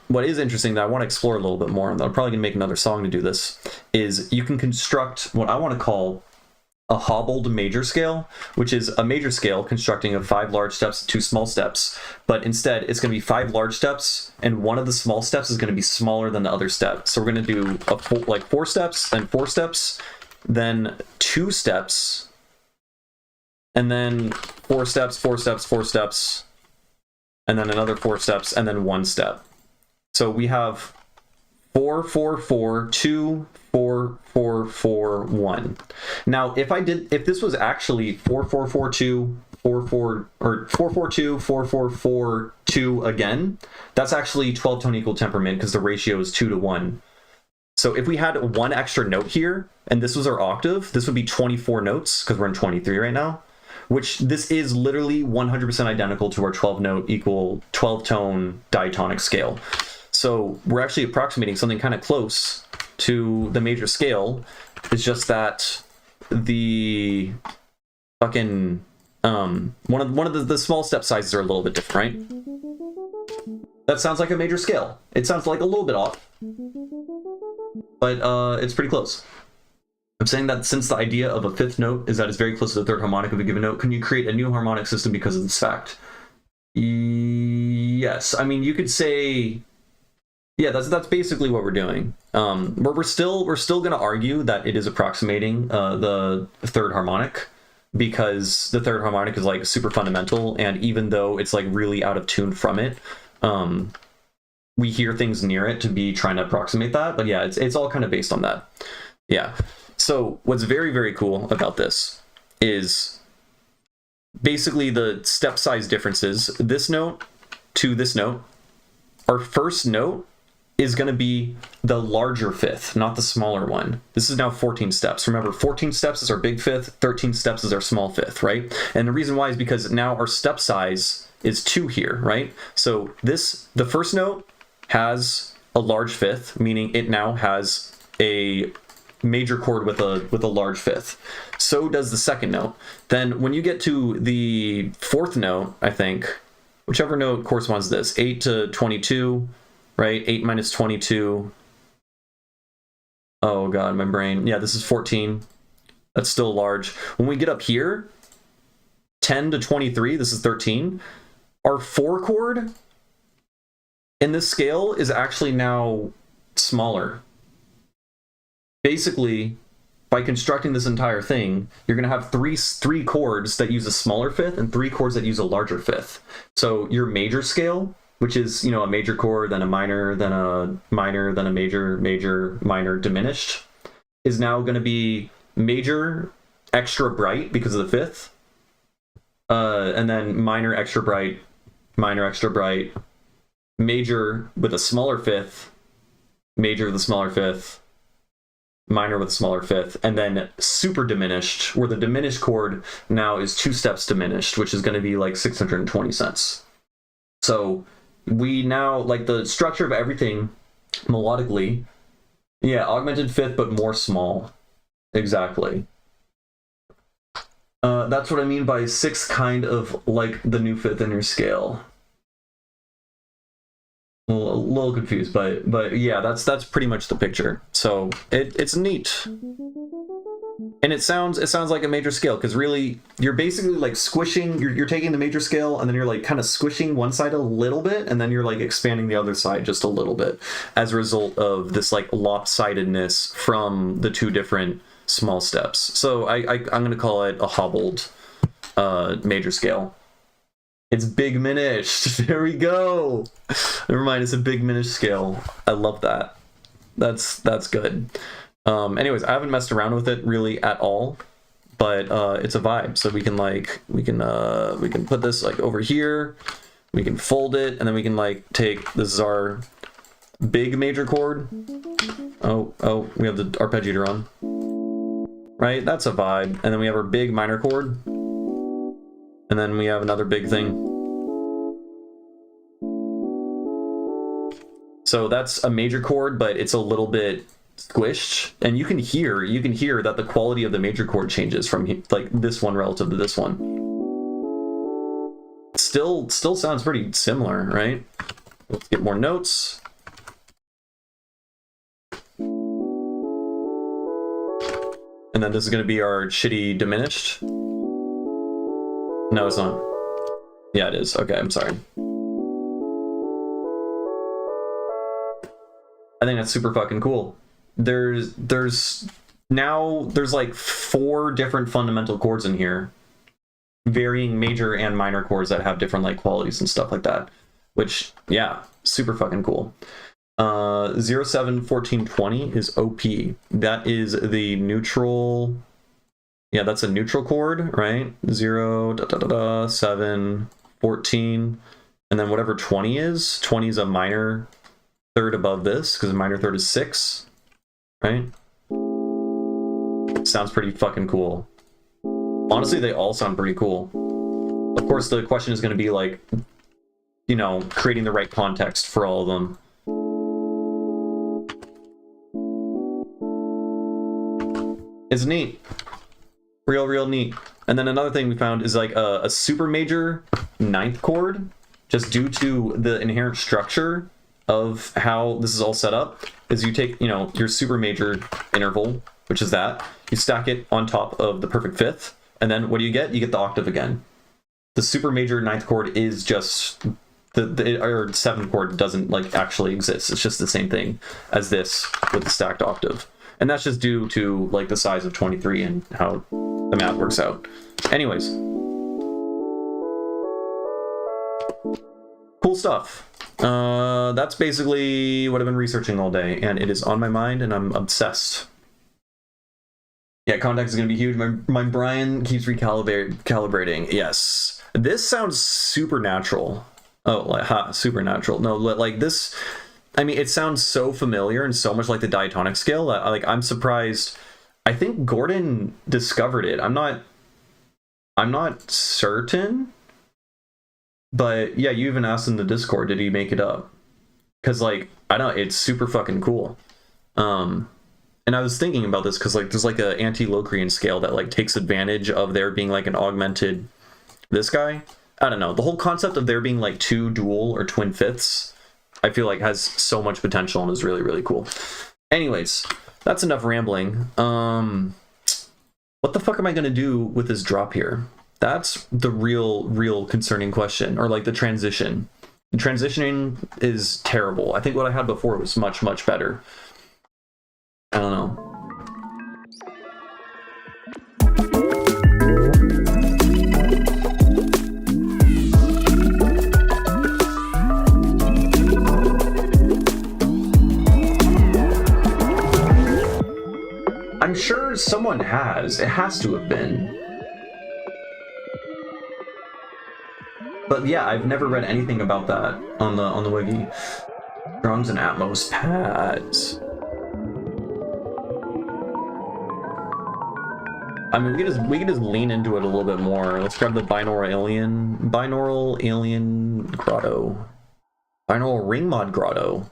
[SPEAKER 1] what is interesting that I want to explore a little bit more, and I'm probably gonna make another song to do this, is you can construct what I want to call a hobbled major scale, which is a major scale constructing of 5 large steps, 2 small steps, but instead it's going to be 5 large steps, and one of the small steps is going to be smaller than the other step. So we're going to do like 4 steps, then 4 steps, then 2 steps, and then 4 steps, 4 steps, 4 steps, and then another 4 steps, and then 1 step. So we have 4, 4, 4, 2, 4, 4, 4, 1. Now, if this was actually 4, 4, 4, 2, 4, 4, or 4, 4, 2, 4, 4, 4, 2 again, that's actually 12-tone equal temperament because the ratio is 2 to 1. So if we had 1 extra note here, and this was our octave, this would be 24 notes because we're in 23 right now, which this is literally 100% identical to our 12-note equal 12-tone diatonic scale. So we're actually approximating something kind of close to the major scale. It's just that the fucking one of the small step sizes are a little bit different, right? That sounds like a major scale. It sounds like a little bit off, but it's pretty close. I'm saying that since the idea of a 5th note is that it's very close to the 3rd harmonic of a given note, can you create a new harmonic system because of this fact? Yes. I mean, you could say, yeah, that's basically what we're doing. We're still going to argue that it is approximating the 3rd harmonic, because the 3rd harmonic is like super fundamental, and even though it's like really out of tune from it, we hear things near it to be trying to approximate that. But yeah, it's all kind of based on that. Yeah. So what's very, very cool about this is basically the step size differences. This note to this note, our first note is going to be the larger 5th, not the smaller one. This is now 14 steps. Remember, 14 steps is our big 5th, 13 steps is our small 5th, right? And the reason why is because now our step size is 2 here, right? So the first note has a large 5th, meaning it now has a major chord with a large 5th. So does the second note. Then when you get to the 4th note, I think, whichever note corresponds to this, 8 to 22, right? 8 minus 22. Oh god, my brain. Yeah, this is 14. That's still large. When we get up here, 10 to 23, this is 13. Our 4 chord in this scale is actually now smaller. Basically, by constructing this entire thing, you're going to have three chords that use a smaller fifth and 3 chords that use a larger fifth. So your major scale, which is, a major chord, then a minor, then a minor, then a major, major, minor, diminished, is now going to be major, extra bright because of the fifth, and then minor, extra bright, minor, extra bright, major with a smaller fifth, major with a smaller fifth, minor with a smaller fifth, and then super diminished, where the diminished chord now is 2 steps diminished, which is going to be like 620 cents. So we now, like, the structure of everything melodically, yeah, augmented fifth, but more small. Exactly. That's what I mean by 6th kind of like the new fifth in your scale. A little confused, but yeah, that's pretty much the picture. So it's neat, and it sounds like a major scale, because really you're basically like squishing. You're taking the major scale and then you're like kind of squishing one side a little bit, and then you're like expanding the other side just a little bit as a result of this like lopsidedness from the 2 different small steps. So I'm gonna call it a hobbled major scale. It's big minished. There we go. Never mind, it's a big minished scale. I love that. That's good. Anyways, I haven't messed around with it really at all, but it's a vibe. So we can put this like over here. We can fold it, and then we can like take, this is our big major chord. Oh, we have the arpeggiator on. Right, that's a vibe. And then we have our big minor chord. And then we have another big thing. So that's a major chord, but it's a little bit squished, and you can hear that the quality of the major chord changes from like this one relative to this one. Still sounds pretty similar, right? Let's get more notes. And then this is going to be our shitty diminished. No, it's not. Yeah, it is. Okay, I'm sorry. I think that's super fucking cool. There's like 4 different fundamental chords in here, varying major and minor chords that have different like qualities and stuff like that, which, yeah, super fucking cool. 07 14 20 is OP. That is the neutral. Yeah, that's a neutral chord, right? 0, 7, 14, and then whatever 20 is a minor third above this, because a minor third is 6, right? Sounds pretty fucking cool. Honestly, they all sound pretty cool. Of course, the question is going to be like, creating the right context for all of them. It's neat. Real neat. And then another thing we found is like a super major 9th chord, just due to the inherent structure of how this is all set up, is you take, your super major interval, which is that, you stack it on top of the perfect 5th, and then what do you get? You get the octave again. The super major 9th chord is just or 7th chord doesn't like actually exist. It's just the same thing as this with the stacked octave. And that's just due to like the size of 23 and how the math works out. Anyways. Cool stuff. That's basically what I've been researching all day, and it is on my mind, and I'm obsessed. Yeah, context is going to be huge. My Brian keeps recalibrating. Yes. This sounds supernatural. Oh, like, supernatural. No, like this... I mean, it sounds so familiar and so much like the diatonic scale that I'm surprised. I think Gordon discovered it. I'm not certain, but yeah, you even asked in the Discord, did he make it up? Because I don't. It's super fucking cool. And I was thinking about this because there's like a anti-Locrian scale that takes advantage of there being an augmented this guy. I don't know. The whole concept of there being 2 dual or twin fifths, I feel has so much potential and is really, really cool. Anyways, that's enough rambling. What the fuck am I going to do with this drop here? That's the real concerning question. Or the transition. The transitioning is terrible. I think what I had before was much, much better. I don't know. someone has. It has to have been. But yeah, I've never read anything about that on the wiki. Drums and Atmos pads. I mean, we can just lean into it a little bit more. Let's grab the binaural alien grotto, binaural ring mod grotto.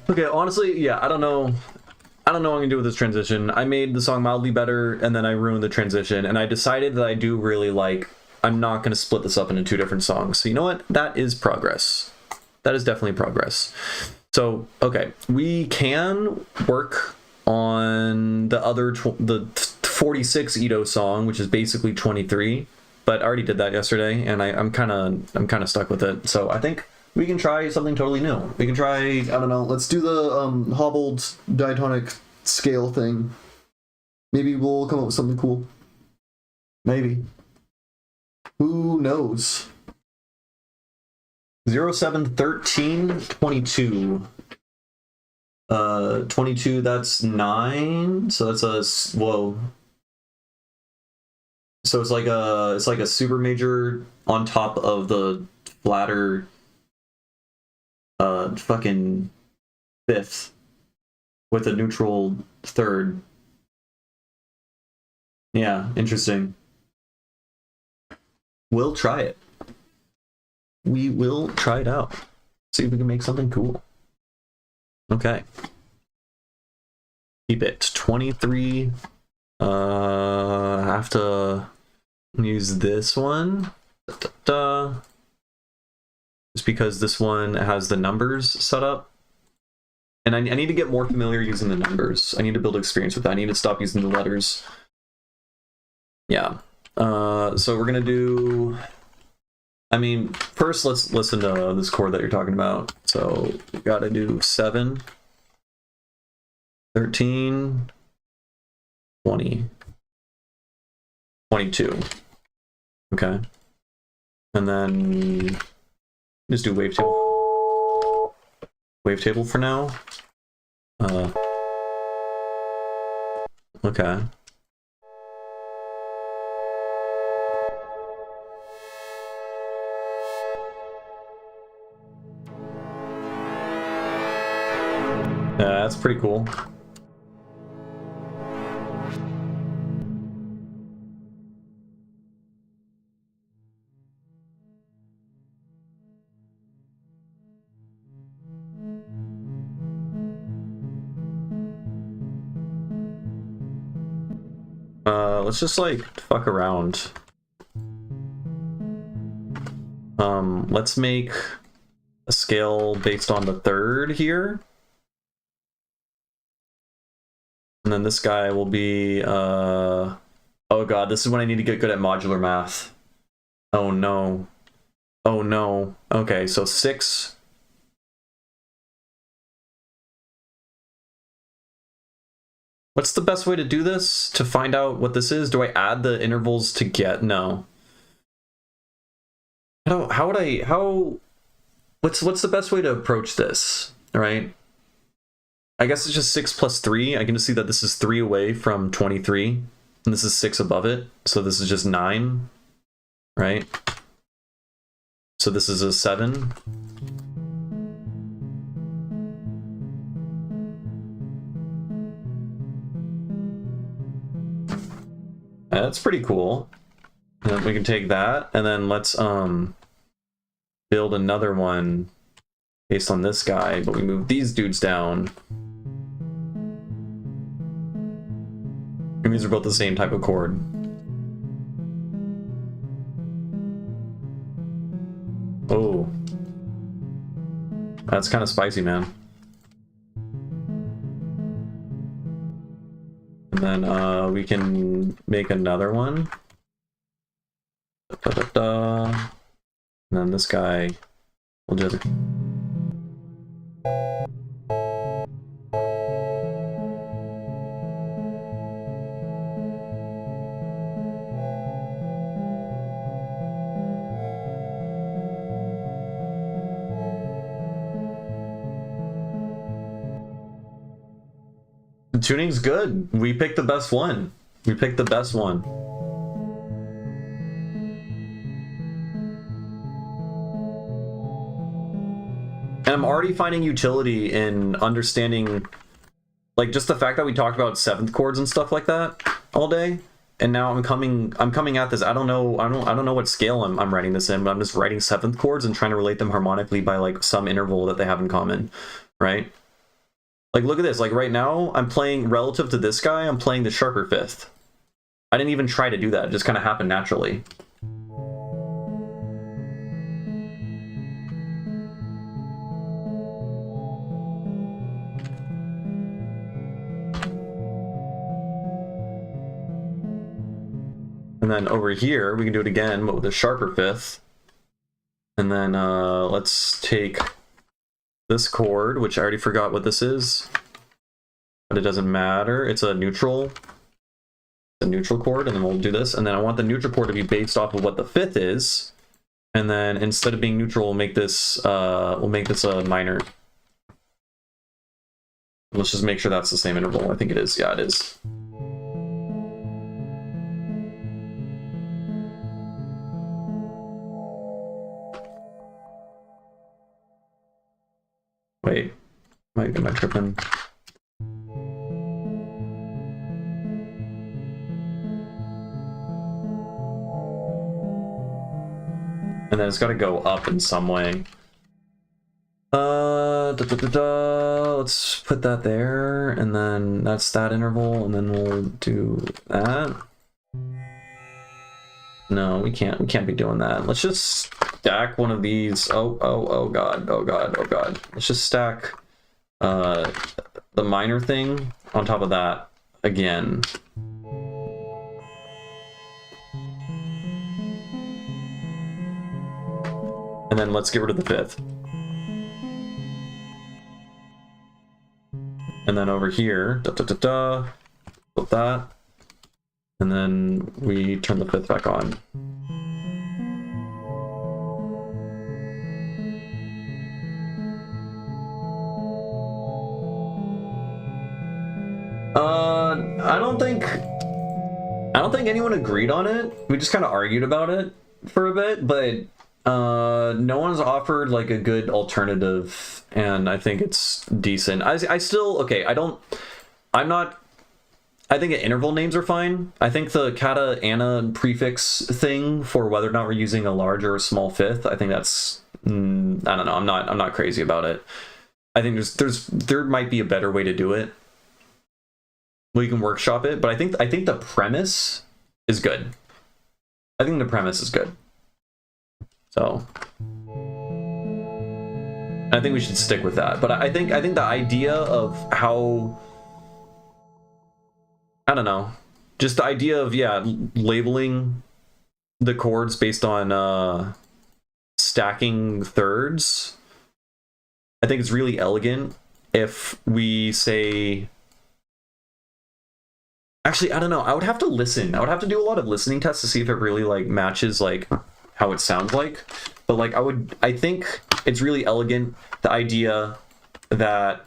[SPEAKER 1] Okay, honestly, yeah, I don't know what I'm gonna do with this transition. I made the song mildly better, and then I ruined the transition, and I decided that I do really like, I'm not gonna split this up into two different songs. So you know what? That is progress. That is definitely progress. So, okay, we can work on the other, the 46 Ito song, which is basically 23, but I already did that yesterday, and I'm kind of stuck with it. So I think we can try something totally new. We can try, I don't know, let's do the hobbled diatonic scale thing. Maybe we'll come up with something cool. Maybe. Who knows? 071322. 22, that's 9. So that's a, whoa. So it's like a super major on top of the flatter fucking fifth with a neutral third. Yeah, interesting. We'll try it. We will try it out. See if we can make something cool. Okay. Keep it 23. I have to use this one. Just because this one has the numbers set up. And I need to get more familiar using the numbers. I need to build experience with that. I need to stop using the letters. Yeah. So we're gonna do, I mean, first let's listen to this chord that you're talking about. So we gotta do 7, 13, 20, 22. Okay. And then just do wavetable. Wavetable for now. Okay. Yeah, that's pretty cool. Let's just like fuck around. Let's make a scale based on the third here. And then this guy will be, oh god, this is when I need to get good at modular math. Oh no. Oh no. Okay, so 6. What's the best way to do this? To find out what this is? Do I add the intervals to get? No. How would I, what's the best way to approach this, right? I guess it's just 6 plus 3. I can just see that this is 3 away from 23, and this is 6 above it, so this is just 9, right? So this is a 7. That's pretty cool. And then we can take that, and then let's build another one based on this guy, but we move these dudes down. And these are both the same type of chord. Oh. That's kind of spicy, man. And then we can make another one. And then this guy will do the... The tuning's good. We picked the best one. We picked the best one. And I'm already finding utility in understanding, like, just the fact that we talked about 7th chords and stuff like that all day, and now I'm coming at this. I don't know what scale I'm writing this in, but I'm just writing 7th chords and trying to relate them harmonically by like some interval that they have in common, right? Like, look at this. Like, right now, I'm playing, relative to this guy, I'm playing the sharper 5th. I didn't even try to do that. It just kind of happened naturally. And then over here, we can do it again, but with a sharper 5th. And then let's take this chord, which I already forgot what this is, but it doesn't matter. It's a neutral chord, and then we'll do this. And then I want the neutral chord to be based off of what the 5th is. And then instead of being neutral, we'll make this a minor. Let's just make sure that's the same interval. I think it is. Yeah, it is. Wait, am I tripping? And then it's got to go up in some way. Let's put that there, and then that's that interval, and then we'll do that. No, we can't be doing that. Let's just stack one of these. Oh god. Let's just stack the minor thing on top of that again. And then let's get rid of the 5th. And then over here, flip that. And then we turn the 5th back on. I don't don't think anyone agreed on it. We just kind of argued about it for a bit, but no one's offered like a good alternative, and I think it's decent. I still, okay, I think interval names are fine. I think the kata ana prefix thing for whether or not we're using a large or a small fifth, I think that's, I don't know, I'm not crazy about it. I think there might be a better way to do it. We can workshop it, but I think the premise is good. I think the premise is good. So I think we should stick with that. But I think the idea of how, I don't know, just the idea of, yeah, labeling the chords based on stacking thirds, I think it's really elegant. If we say, actually, I don't know, I would have to listen. I would have to do a lot of listening tests to see if it really like matches like how it sounds like. But like I think it's really elegant, the idea that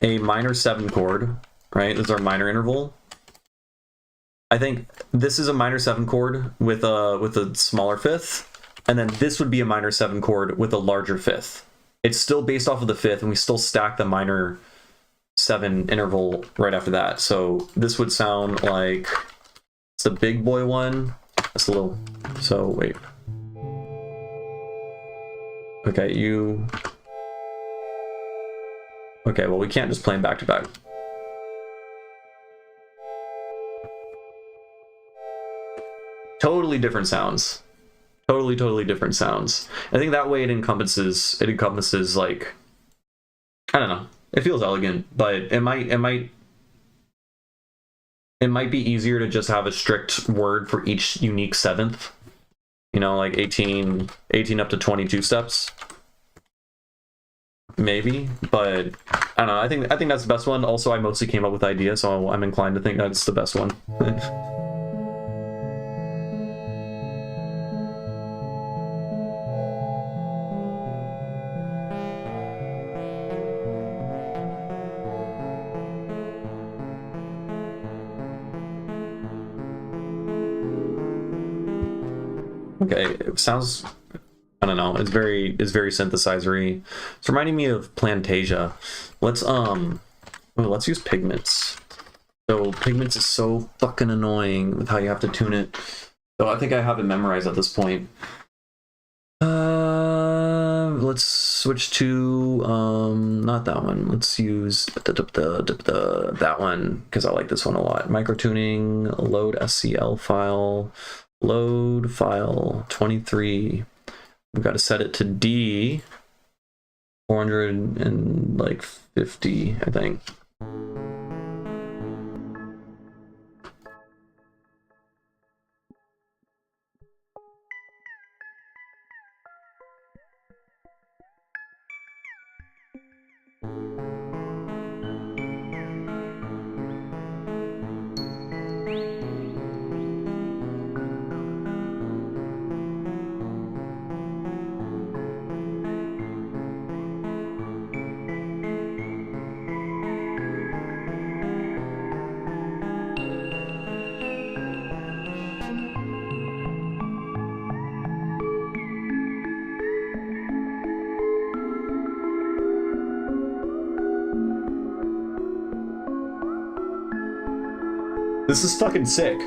[SPEAKER 1] a minor 7 chord, right? This is our minor interval. I think this is a minor 7 chord with a smaller fifth, and then this would be a minor 7 chord with a larger fifth. It's still based off of the fifth, and we still stack the minor 7 interval right after that. So this would sound like it's the big boy one. That's a little, so wait. Okay, okay, well, we can't just play them back to back. Totally different sounds. Totally different sounds. I think that way it encompasses like, I don't know. It feels elegant, but it might be easier to just have a strict word for each unique seventh. You know, like 18 up to 22 steps. Maybe, but I don't know. I think that's the best one. Also, I mostly came up with the idea, so I'm inclined to think that's the best one. Okay, it sounds, I don't know, it's very synthesizer-y. It's reminding me of Plantasia. Let's use Pigments. So Pigments is so fucking annoying with how you have to tune it. So I think I have it memorized at this point. Let's switch to not that one. Let's use that one because I like this one a lot. Microtuning, load SCL file. Load file 23. We've got to set it to D 450, I think. This is fucking sick.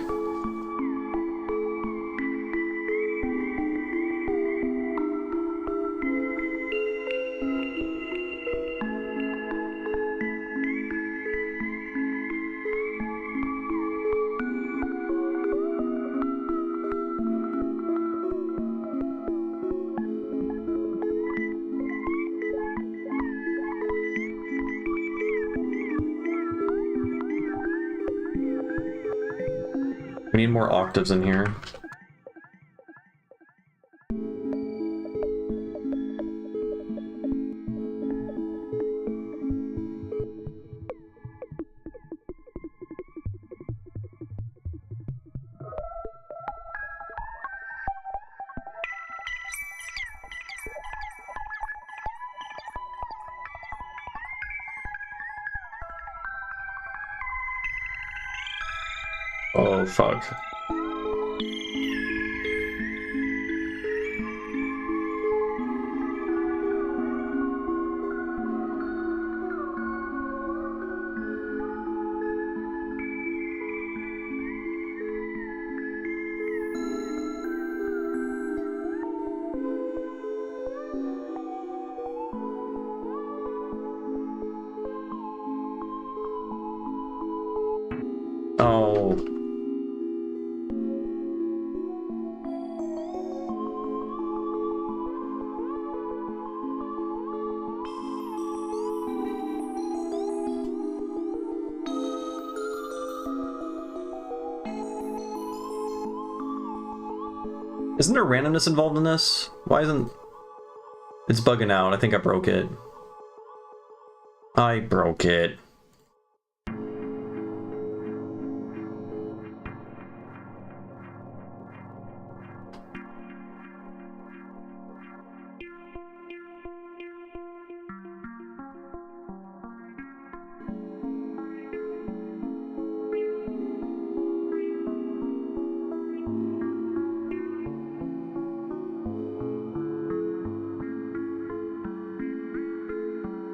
[SPEAKER 1] We need more octaves in here. Oh, fuck. Oh. Isn't there randomness involved in this? Why isn't... It's bugging out. I think I broke it. I broke it.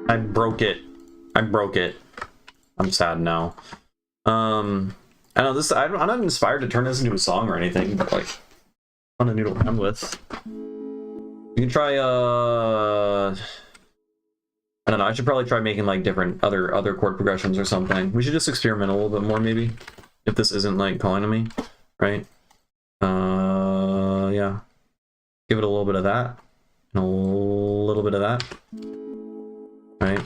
[SPEAKER 1] I broke it. I broke it. I'm sad now. I know this. I'm not inspired to turn this into a song or anything, but like, I want to noodle around with. You can try. I don't know. I should probably try making like different other chord progressions or something. We should just experiment a little bit more, maybe, if this isn't like calling to me, right? Yeah. Give it a little bit of that, and a little bit of that. Right.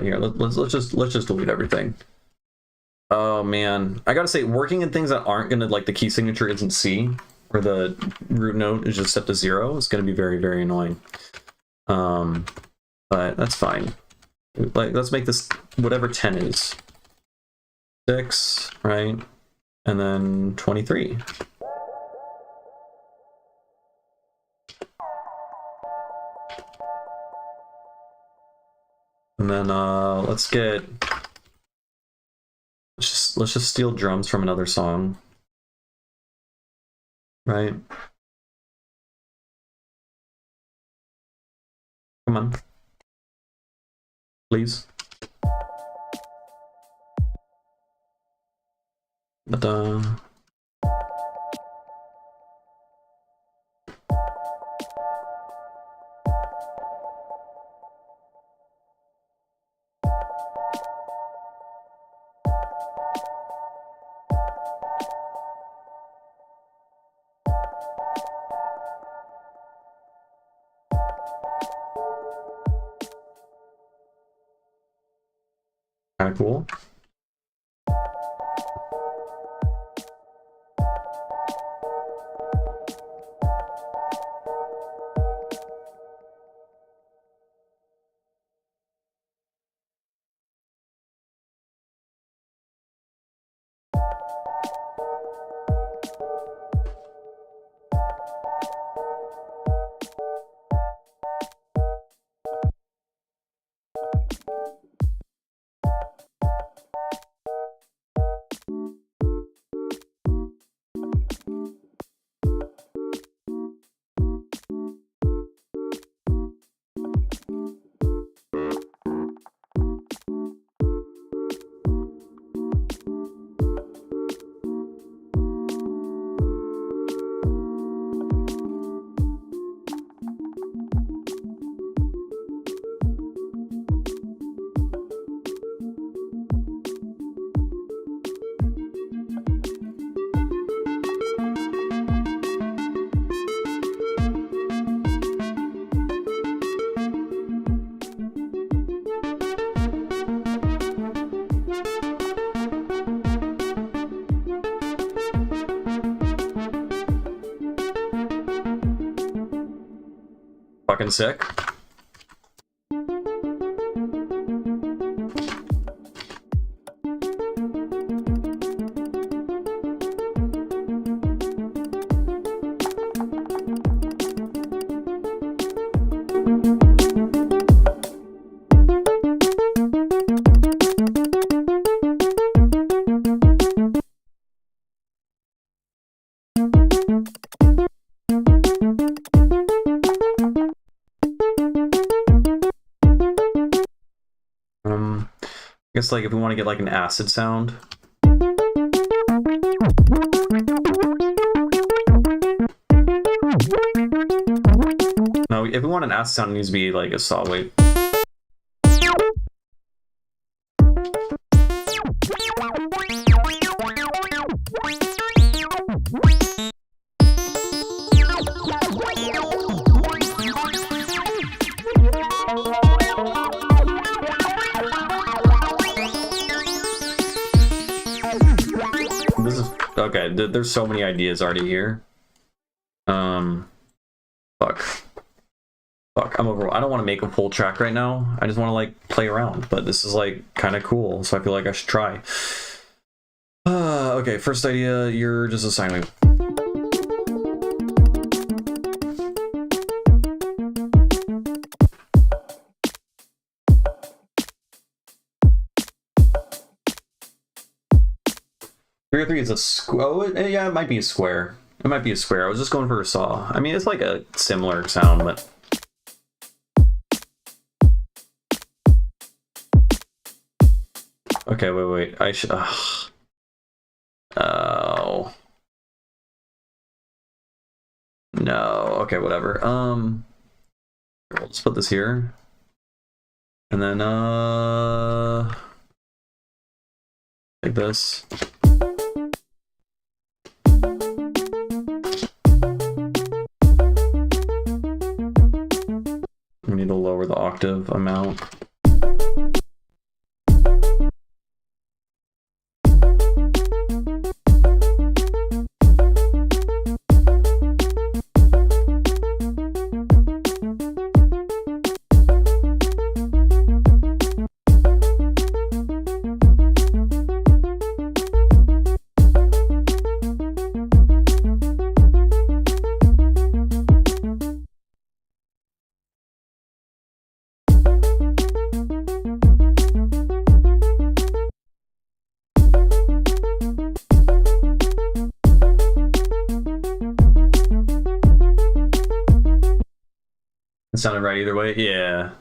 [SPEAKER 1] Here, let's just delete everything. Oh man, I gotta say, working in things that aren't gonna, like, the key signature isn't C, or the root note is just set to 0, is gonna be very, very annoying. But that's fine. Like, let's make this whatever 10 is. 6, right? And then 23. And then let's just steal drums from another song. Right? Come on. Please. But kind of cool. Fucking sick. I guess like if we want to get like an acid sound. No, if we want an acid sound, it needs to be like a saw wave. Okay, there's so many ideas already here. Fuck, I'm overall. I don't want to make a full track right now. I just want to like play around, but this is like kind of cool, so I feel like I should try. Okay, first idea, you're just a sine wave. Three is a square. Oh, yeah, it might be a square. It might be a square. I was just going for a saw. I mean, it's like a similar sound, but... Okay, wait. I should... Oh. No. Okay, whatever. We'll just put this here. And then, like this. We need to lower the octave amount. Sounded right either way. Yeah.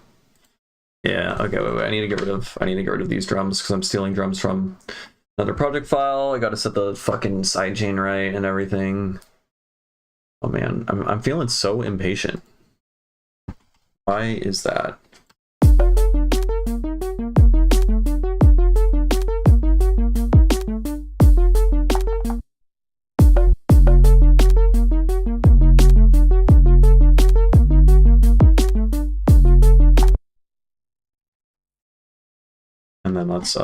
[SPEAKER 1] Okay. Wait. I need to get rid of these drums because I'm stealing drums from another project file. I got to set the fucking sidechain right and everything. Oh man, I'm feeling so impatient. Why is that? And then let's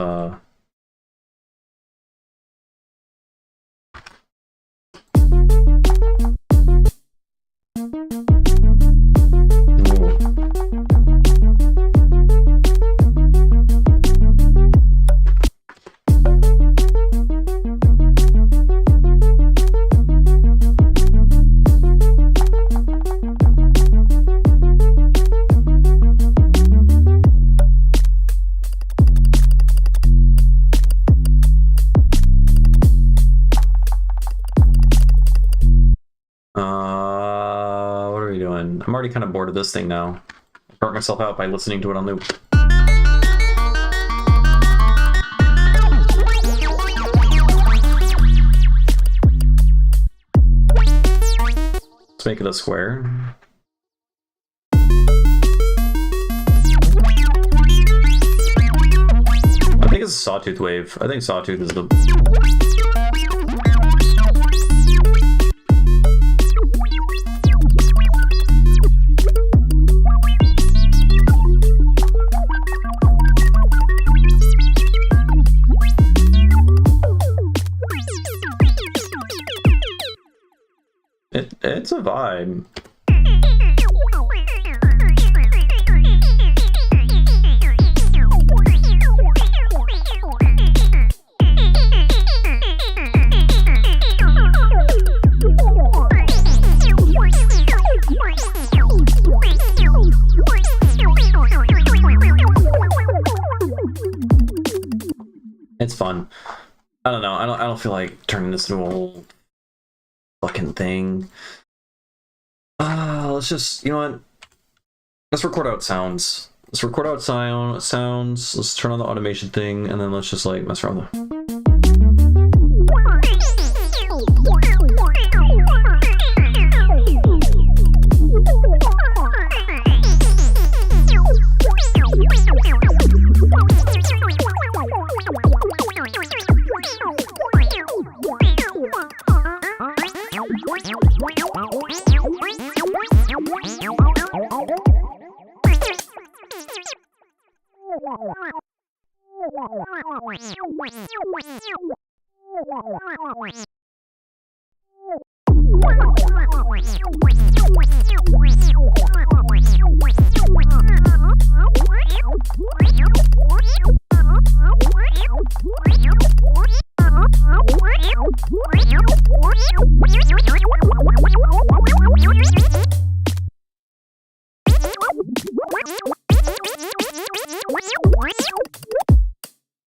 [SPEAKER 1] Ooh. What are we doing? I'm already kind of bored of this thing now. I burnt myself out by listening to it on loop. Let's make it a square. I think it's a sawtooth wave. I think sawtooth is the... It's a vibe. fun. I don't know. I don't feel like turning this into a whole fucking thing. Let's just, you know what? Let's record out sounds. Let's record out sounds. Let's turn on the automation thing, and then let's just like mess around with it.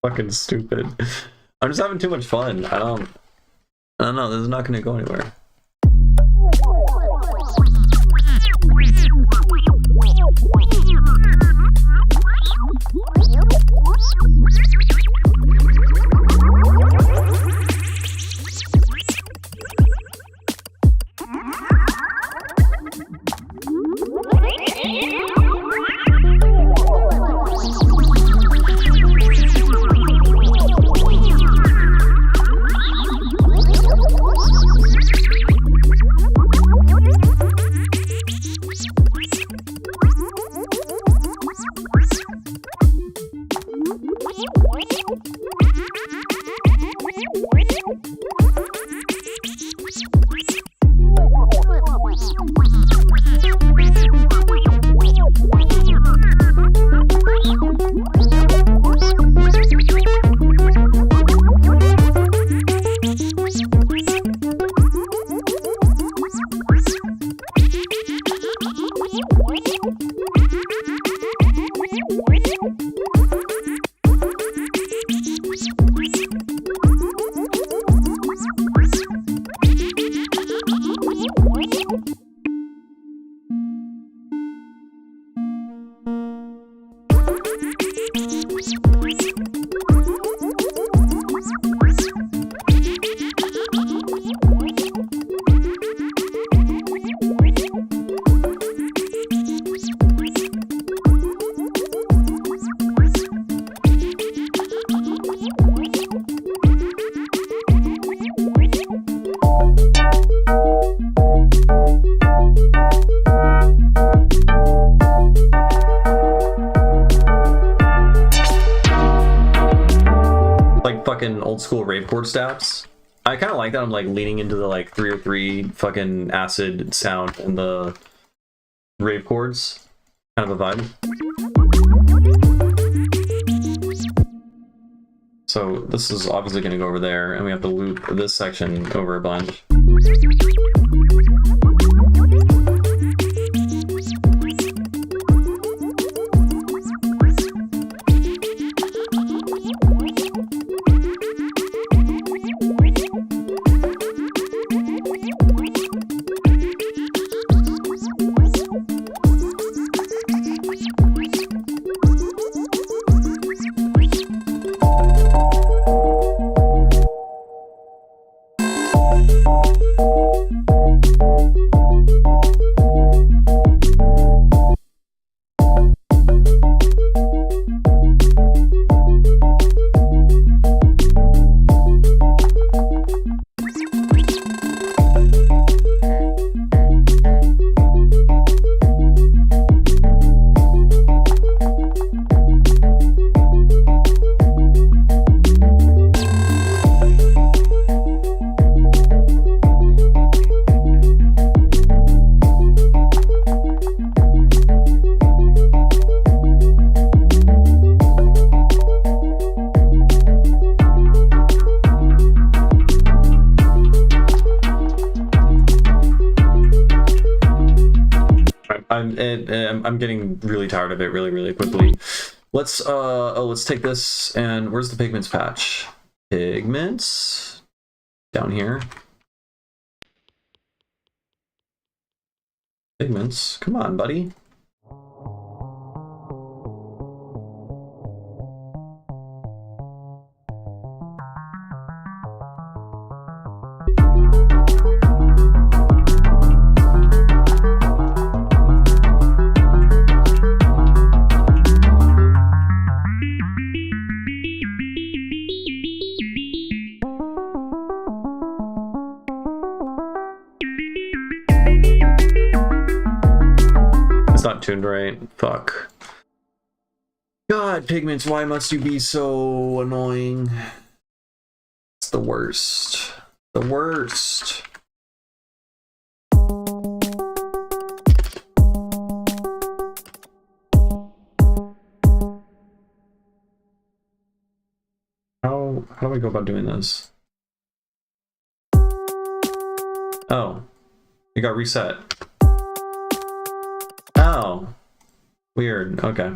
[SPEAKER 1] Fucking stupid. I'm just having too much fun. I don't know, this is not gonna go anywhere. Fucking old school rave chord stabs. I kind of like that. I'm like leaning into the like 303 fucking acid sound in the rave chords. Kind of a vibe. So this is obviously going to go over there, and we have to loop this section over a bunch. I'm getting really tired of it really quickly. Let's take this, and where's the pigments patch? Pigments down here. Pigments, come on, buddy. It's not tuned right. Fuck. God, Pigments, why must you be so annoying? It's the worst. The worst. How do I go about doing this? Oh, it got reset. Oh, weird. Okay.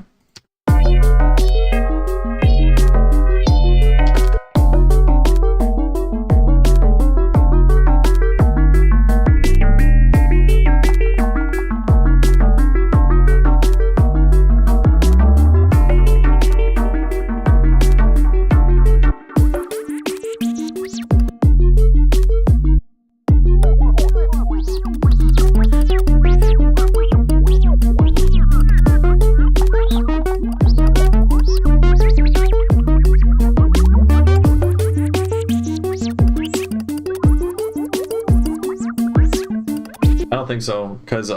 [SPEAKER 1] I don't think so, because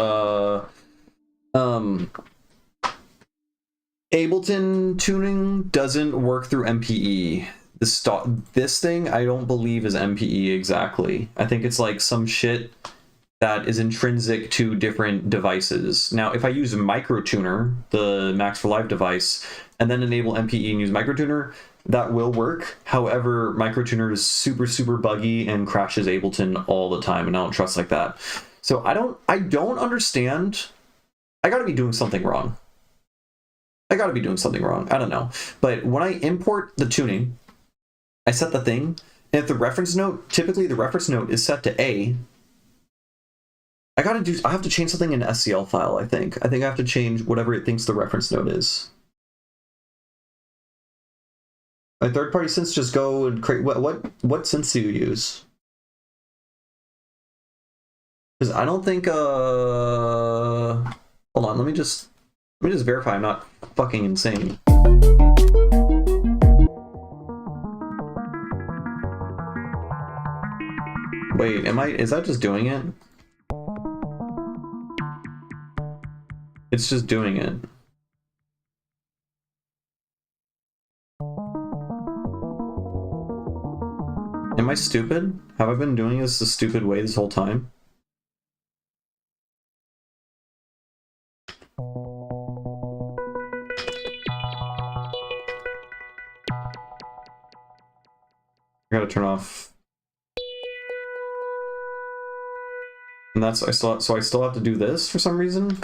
[SPEAKER 1] Ableton tuning doesn't work through MPE. This thing I don't believe is MPE exactly. I think it's like some shit that is intrinsic to different devices. Now, if I use Microtuner, the Max for Live device, and then enable MPE and use Microtuner, that will work. However, Microtuner is super, super buggy and crashes Ableton all the time, and I don't trust like that. So I don't understand. I gotta be doing something wrong. I don't know. But when I import the tuning, I set the thing, and if the reference note, typically the reference note is set to A, I have to change something in an SCL file, I think. I have to change whatever it thinks the reference note is. My third-party synths just go and create, what synths do you use? Because I don't think, hold on, let me just verify I'm not fucking insane. Wait, is that just doing it? It's just doing it. Am I stupid? Have I been doing this a stupid way this whole time? I gotta turn off. And that's I still have to do this for some reason.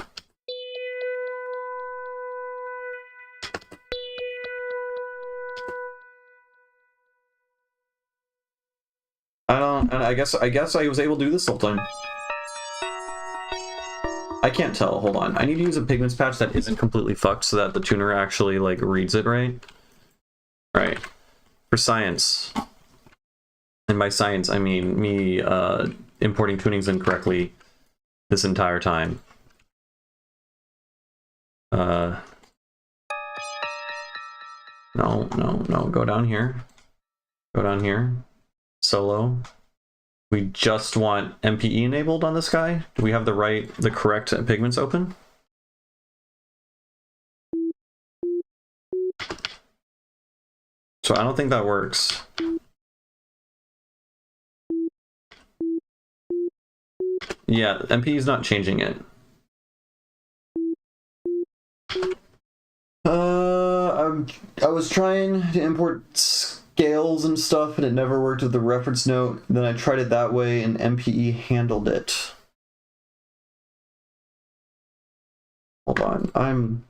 [SPEAKER 1] And I guess I was able to do this the whole time. I can't tell. Hold on. I need to use a Pigments patch that isn't completely fucked so that the tuner actually like reads it right. Right. For science. And by science, I mean me importing tunings incorrectly this entire time. No. Go down here. Go down here. Solo. We just want MPE enabled on this guy. Do we have the correct Pigments open? So I don't think that works. Yeah, MPE is not changing it. I was trying to import scales and stuff, and it never worked with the reference note. Then I tried it that way, and MPE handled it. Hold on, I'm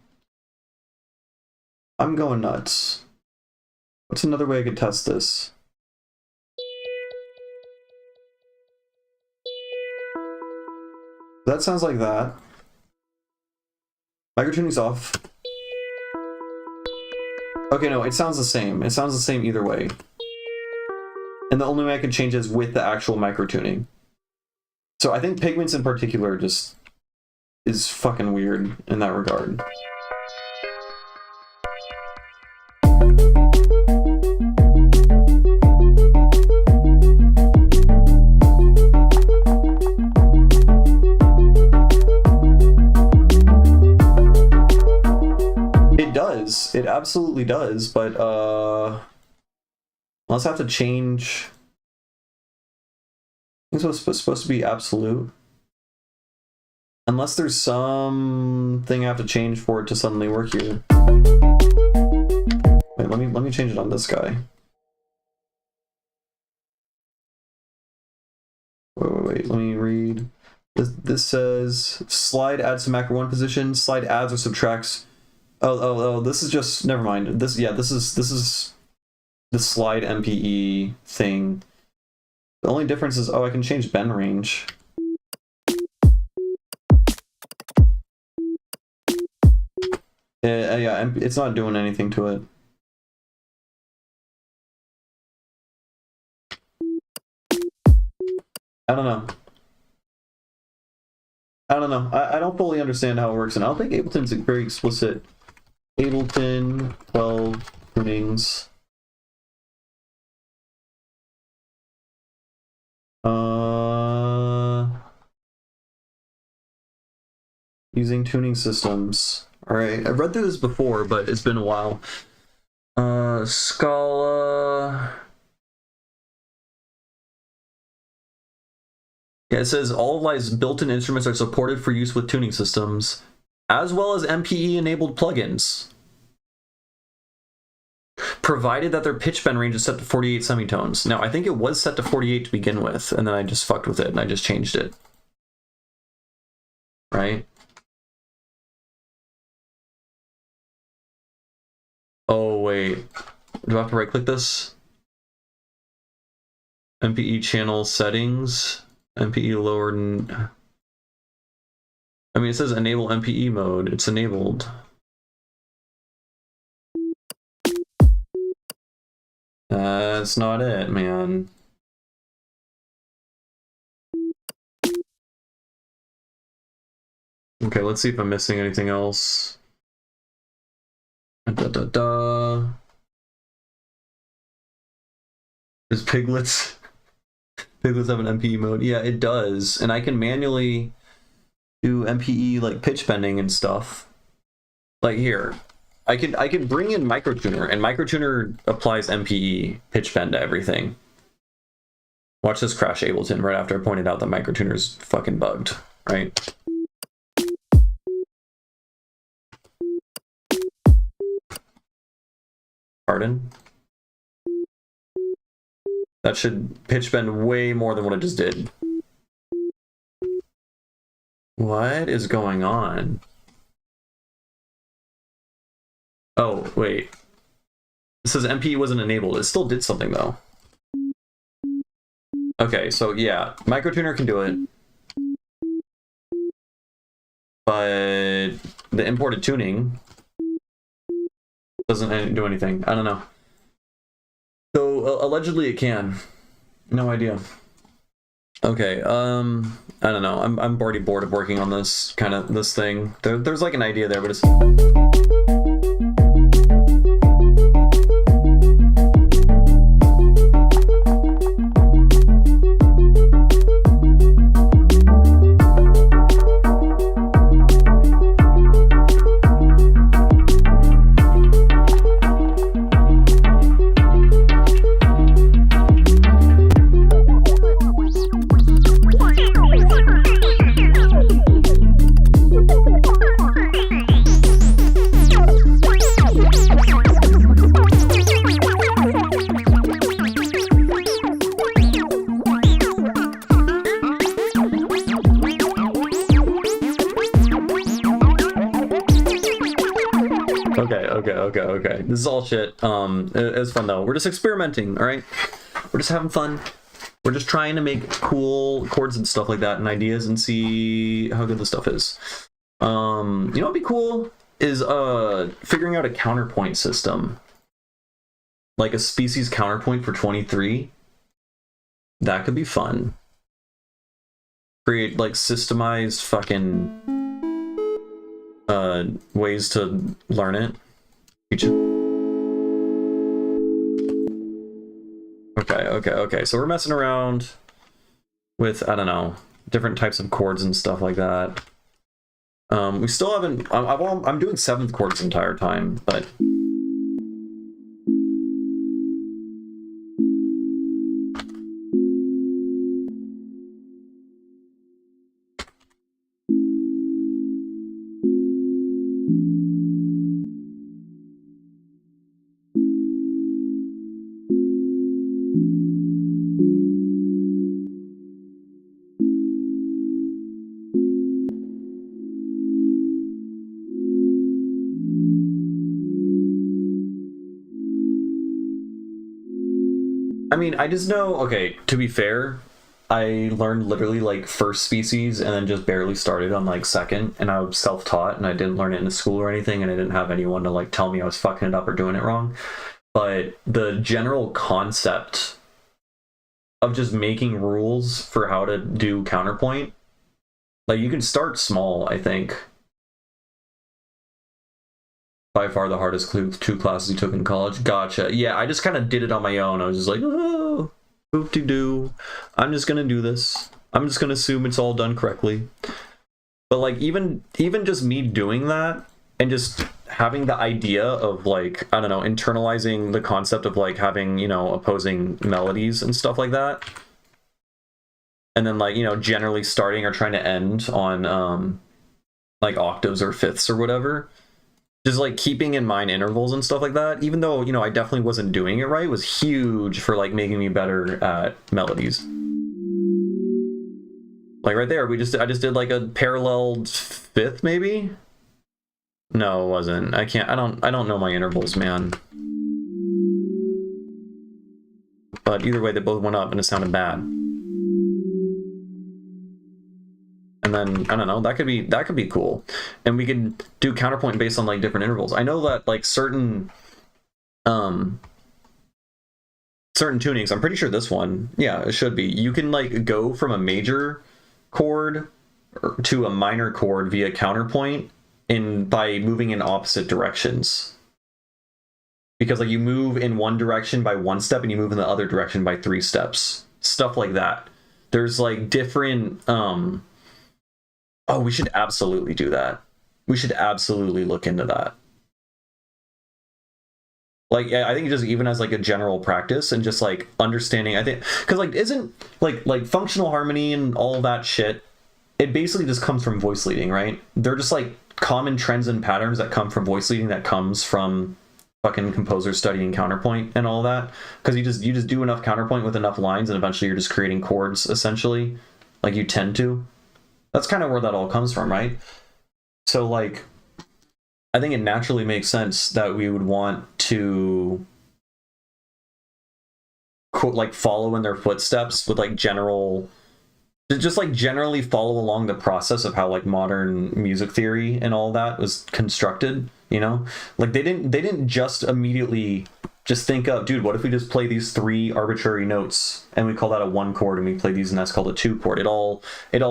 [SPEAKER 1] going nuts. What's another way I could test this? That sounds like that. Microtuning's off. Okay, no, it sounds the same. It sounds the same either way. And the only way I can change is with the actual microtuning. So I think Pigments in particular just is fucking weird in that regard. It does. It absolutely does, but unless I have to change... I think it's supposed to be absolute. Unless there's something I have to change for it to suddenly work here. Wait, let me change it on this guy. Wait, let me read. This says slide adds to macro 1 position, slide adds or subtracts. Oh, this is just, never mind. This is the slide MPE thing. The only difference is, I can change bend range. Yeah, it's not doing anything to it. I don't know. I don't fully understand how it works, and I don't think Ableton's very explicit. Ableton 12 tunings. Using tuning systems. Alright, I've read through this before, but it's been a while. Scala. Yeah, it says all of Live's built-in instruments are supported for use with tuning systems, as well as MPE-enabled plugins, provided that their pitch bend range is set to 48 semitones. Now, I think it was set to 48 to begin with, and then I just fucked with it, and I just changed it. Right? Oh, wait. Do I have to right-click this? MPE channel settings. MPE lower... I mean, it says enable MPE mode. It's enabled. That's not it, man. Okay, let's see if I'm missing anything else. Does Piglets have an MPE mode? Yeah, it does. And I can manually do MPE like pitch bending and stuff. Like here. I can bring in Microtuner, and Microtuner applies MPE pitch bend to everything. Watch this crash Ableton right after I pointed out that Microtuner's fucking bugged, right? Pardon? That should pitch bend way more than what it just did. What is going on? Oh, wait. It says MPE wasn't enabled. It still did something, though. Okay, so yeah, Microtuner can do it. But the imported tuning doesn't do anything. I don't know. So allegedly it can. No idea. Okay, I don't know. I'm already bored of working on this thing. There's like an idea there, but it's... Okay. This is all shit. It was fun though. We're just experimenting, all right? We're just having fun. We're just trying to make cool chords and stuff like that and ideas and see how good the stuff is. You know what'd be cool is figuring out a counterpoint system. Like a species counterpoint for 23. That could be fun. Create like systemized fucking ways to learn it. Okay. So we're messing around with, I don't know, different types of chords and stuff like that. We still haven't, I'm doing 7th chords the entire time, but I mean, I just know, okay, to be fair, I learned literally like 1st species and then just barely started on like 2nd, and I was self-taught and I didn't learn it in school or anything, and I didn't have anyone to like tell me I was fucking it up or doing it wrong. But the general concept of just making rules for how to do counterpoint, like you can start small, I think. By far the hardest 2 classes you took in college. Gotcha. Yeah, I just kind of did it on my own. I was just like, oh, boop-de-doo. I'm just gonna do this. I'm just gonna assume it's all done correctly. But like even just me doing that and just having the idea of like, I don't know, internalizing the concept of like having, you know, opposing melodies and stuff like that. And then like, you know, generally starting or trying to end on like octaves or fifths or whatever. Just like keeping in mind intervals and stuff like that, even though, you know, I definitely wasn't doing it right, was huge for like making me better at melodies. Like right there, I just did like a paralleled 5th maybe? No, it wasn't. I don't know my intervals, man. But either way, they both went up and it sounded bad. And then, I don't know, that could be cool. And we could do counterpoint based on like different intervals. I know that like certain tunings, I'm pretty sure this one, yeah, it should be. You can like go from a major chord to a minor chord via counterpoint by moving in opposite directions. Because like you move in one direction by 1 step and you move in the other direction by 3 steps. Stuff like that. There's like different oh, we should absolutely do that. We should absolutely look into that. Like, I think just even as like a general practice and just like understanding, I think, because like isn't like functional harmony and all of that shit, it basically just comes from voice leading, right? They're just like common trends and patterns that come from voice leading that comes from fucking composers studying counterpoint and all that. Because you just do enough counterpoint with enough lines and eventually you're just creating chords essentially, like you tend to. That's kind of where that all comes from, right? So, like, I think it naturally makes sense that we would want to, like, follow in their footsteps with, like, generally follow along the process of how, like, modern music theory and all that was constructed, you know? Like, they didn't just immediately just think of, dude, what if we just play these 3 arbitrary notes and we call that a 1 chord and we play these and that's called a 2 chord. It all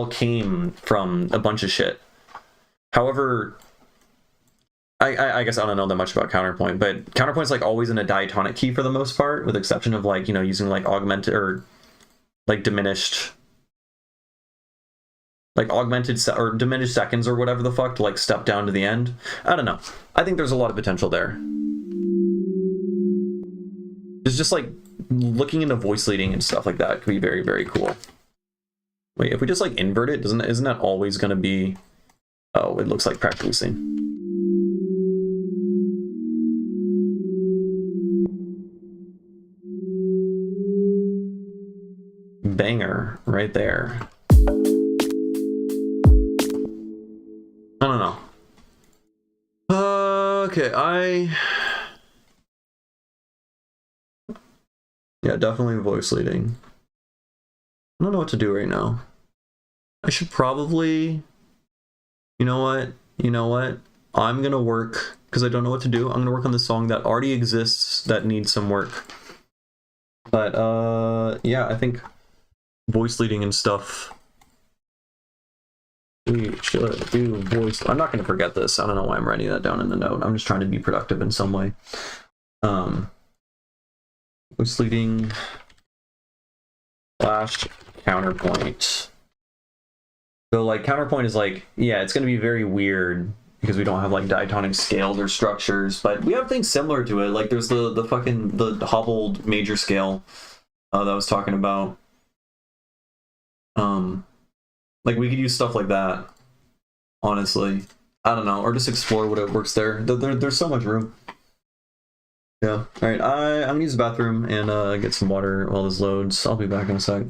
[SPEAKER 1] came from a bunch of shit. However, I guess I don't know that much about counterpoint, but counterpoint's like always in a diatonic key for the most part, with the exception of like, you know, using like augmented or like diminished or diminished seconds or whatever the fuck to like step down to the end. I don't know. I think there's a lot of potential there. It's just like looking into voice leading and stuff like that could be very, very cool. Wait, if we just like invert it, isn't that always going to be? Oh, it looks like practically seen. Banger right there. I don't know. Okay, yeah, definitely voice leading. I don't know what to do right now. I should probably... You know what? I'm gonna work, because I don't know what to do. I'm gonna work on the song that already exists that needs some work. But, yeah, I think voice leading and stuff... We should do voice... I'm not gonna forget this. I don't know why I'm writing that down in the note. I'm just trying to be productive in some way. Voice leading... / counterpoint. So like counterpoint is like, yeah, it's going to be very weird because we don't have like diatonic scales or structures, but we have things similar to it. Like there's the fucking hobbled major scale that I was talking about. Like we could use stuff like that, honestly. I don't know, or just explore what it works there. There's so much room. Yeah. All right. I'm gonna use the bathroom and get some water while this loads. I'll be back in a sec.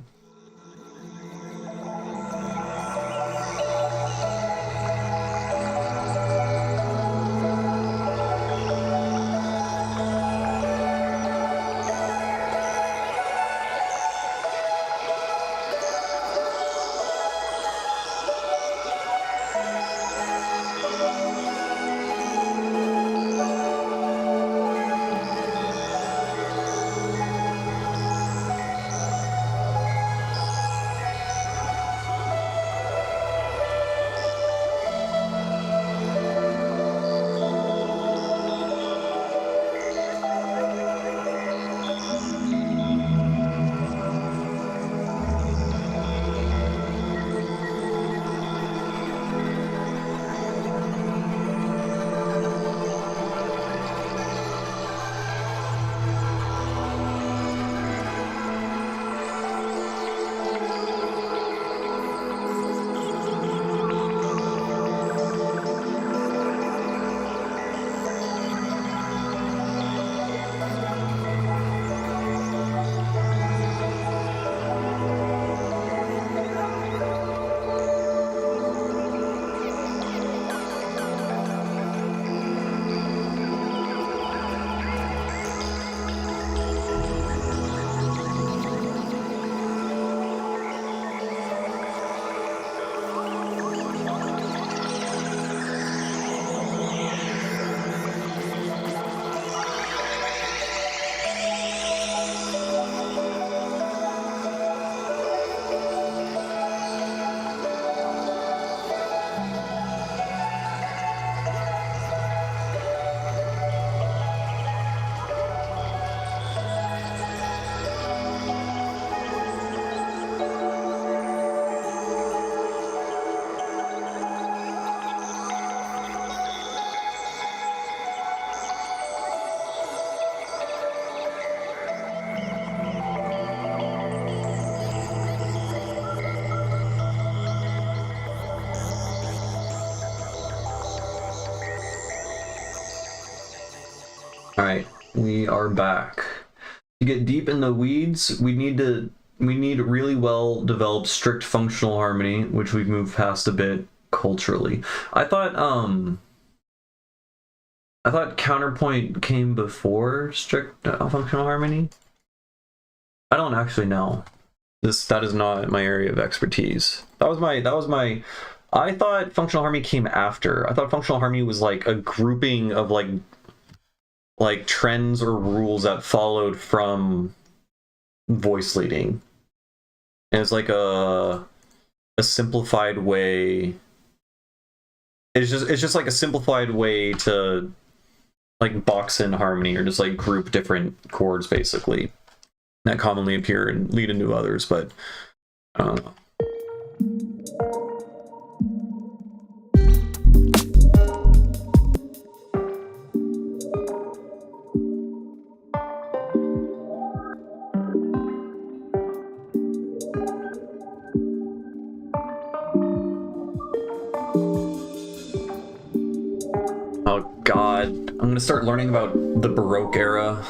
[SPEAKER 1] Alright, we are back. To get deep in the weeds, we need really well developed strict functional harmony, which we've moved past a bit culturally. I thought counterpoint came before strict functional harmony. I don't actually know. That is not my area of expertise. That was my I thought functional harmony came after. I thought functional harmony was like a grouping of like trends or rules that followed from voice leading. And it's like a simplified way. It's just like a simplified way to like box in harmony or just like group different chords basically that commonly appear and lead into others, but I don't know. Oh god, I'm gonna start learning about the Baroque era.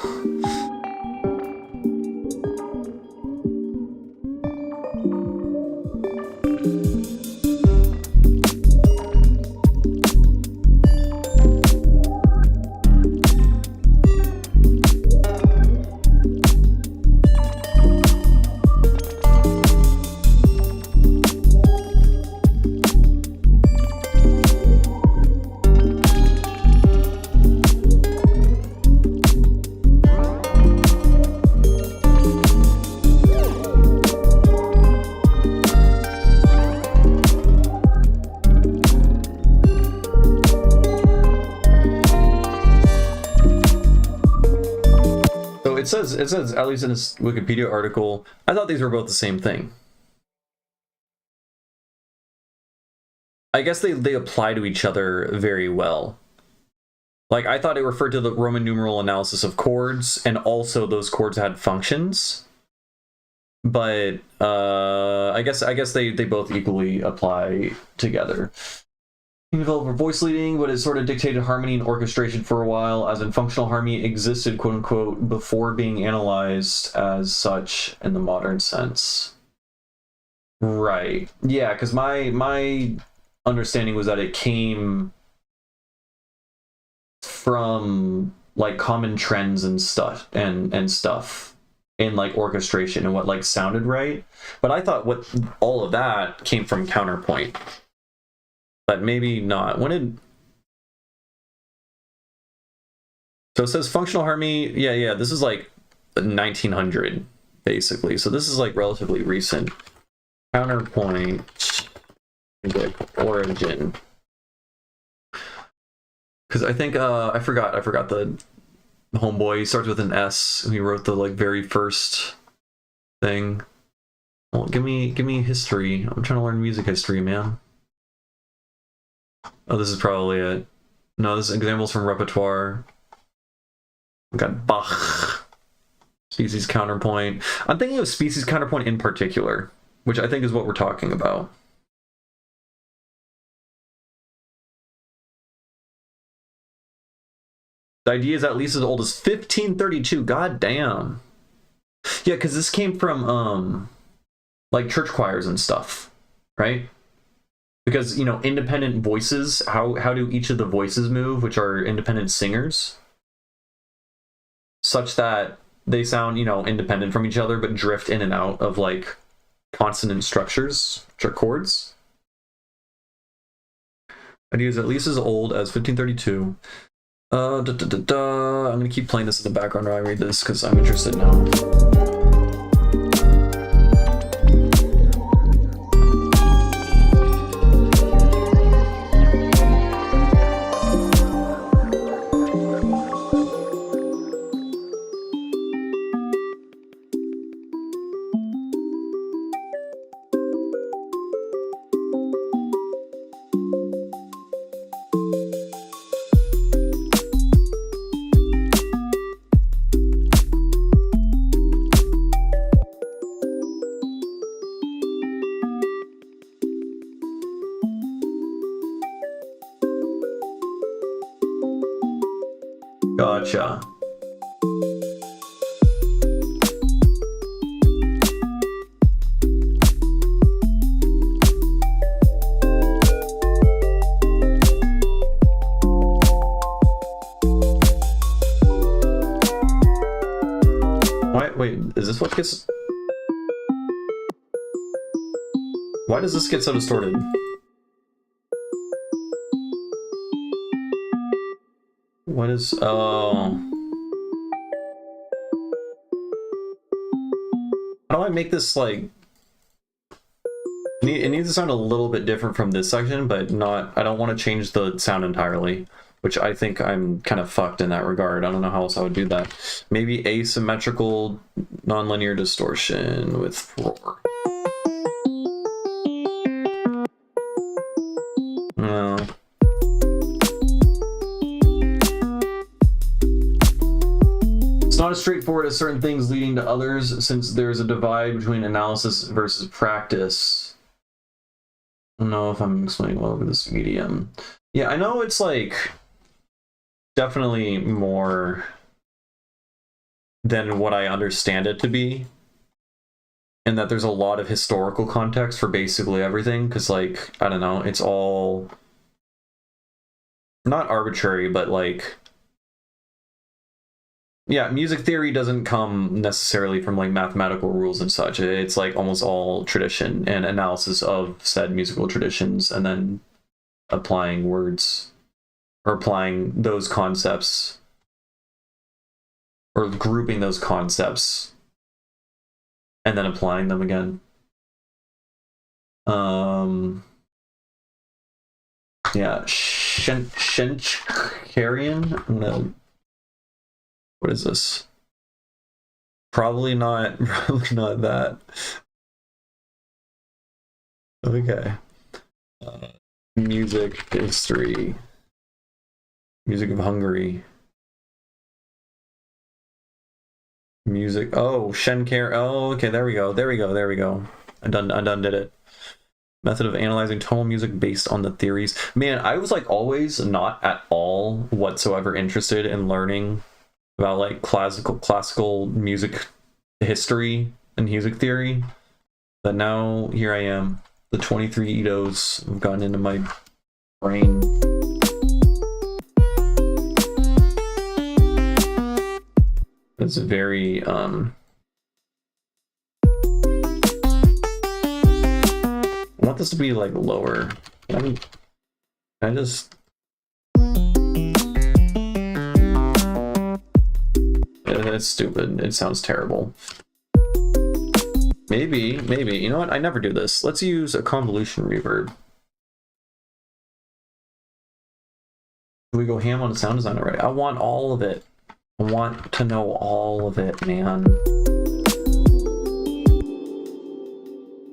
[SPEAKER 1] it says at least in this Wikipedia article, I thought these were both the same thing. I guess they apply to each other very well. Like, I thought it referred to the Roman numeral analysis of chords, and also those chords had functions. But I guess they both equally apply together. He developed for voice leading, but it sort of dictated harmony and orchestration for a while, as in functional harmony existed, quote unquote, before being analyzed as such in the modern sense. Right. Yeah, because my understanding was that it came from like common trends and stuff and stuff in like orchestration and what like sounded right, but I thought what all of that came from counterpoint, but maybe not. So it says functional harmony, yeah, this is like 1900 basically, so this is like relatively recent. Counterpoint origin. Because I think I forgot the homeboy. He starts with an S. He wrote the like very first thing. Well, give me history. I'm trying to learn music history, man. Oh, this is probably it. No, this is examples from repertoire. We got Bach. Species counterpoint. I'm thinking of species counterpoint in particular, which I think is what we're talking about. The idea is at least as old as 1532. God damn. Yeah, because this came from like church choirs and stuff, right? Because, you know, independent voices, how do each of the voices move, which are independent singers, such that they sound, you know, independent from each other, but drift in and out of like consonant structures, which are chords. Idea is at least as old as 1532. I'm gonna keep playing this in the background while I read this because I'm interested now. Gotcha. Wait, is this what gets... Why does this get so distorted? What is... Oh... How do I make this, like... It needs to sound a little bit different from this section, but not... I don't want to change the sound entirely, which I think I'm kind of fucked in that regard. I don't know how else I would do that. Maybe asymmetrical nonlinear distortion with roar. No. It's not as straightforward as certain things leading to others, since there's a divide between analysis versus practice. I don't know if I'm explaining well over this medium. Yeah, I know it's like definitely more than what I understand it to be, and that there's a lot of historical context for basically everything, because like, I don't know, it's all not arbitrary, but like, yeah, music theory doesn't come necessarily from like mathematical rules and such. It's like almost all tradition and analysis of said musical traditions, and then applying words or applying those concepts or grouping those concepts and then applying them again. Yeah, Schenkarian. What is this? Probably not. Probably not that. Okay. Music history. Music of Hungary. Music. Oh, Schenker. Oh, okay. There we go. There we go. There we go. I done did it. Method of analyzing tonal music based on the theories. Man, I was like always not at all whatsoever interested in learning about like classical music history and music theory. But now here I am. The 23 Itos have gotten into my brain. It's very I want this to be like lower. I just it's stupid. It sounds terrible. Maybe. You know what? I never do this. Let's use a convolution reverb. Do we go ham on sound design already? I want all of it. I want to know all of it, man.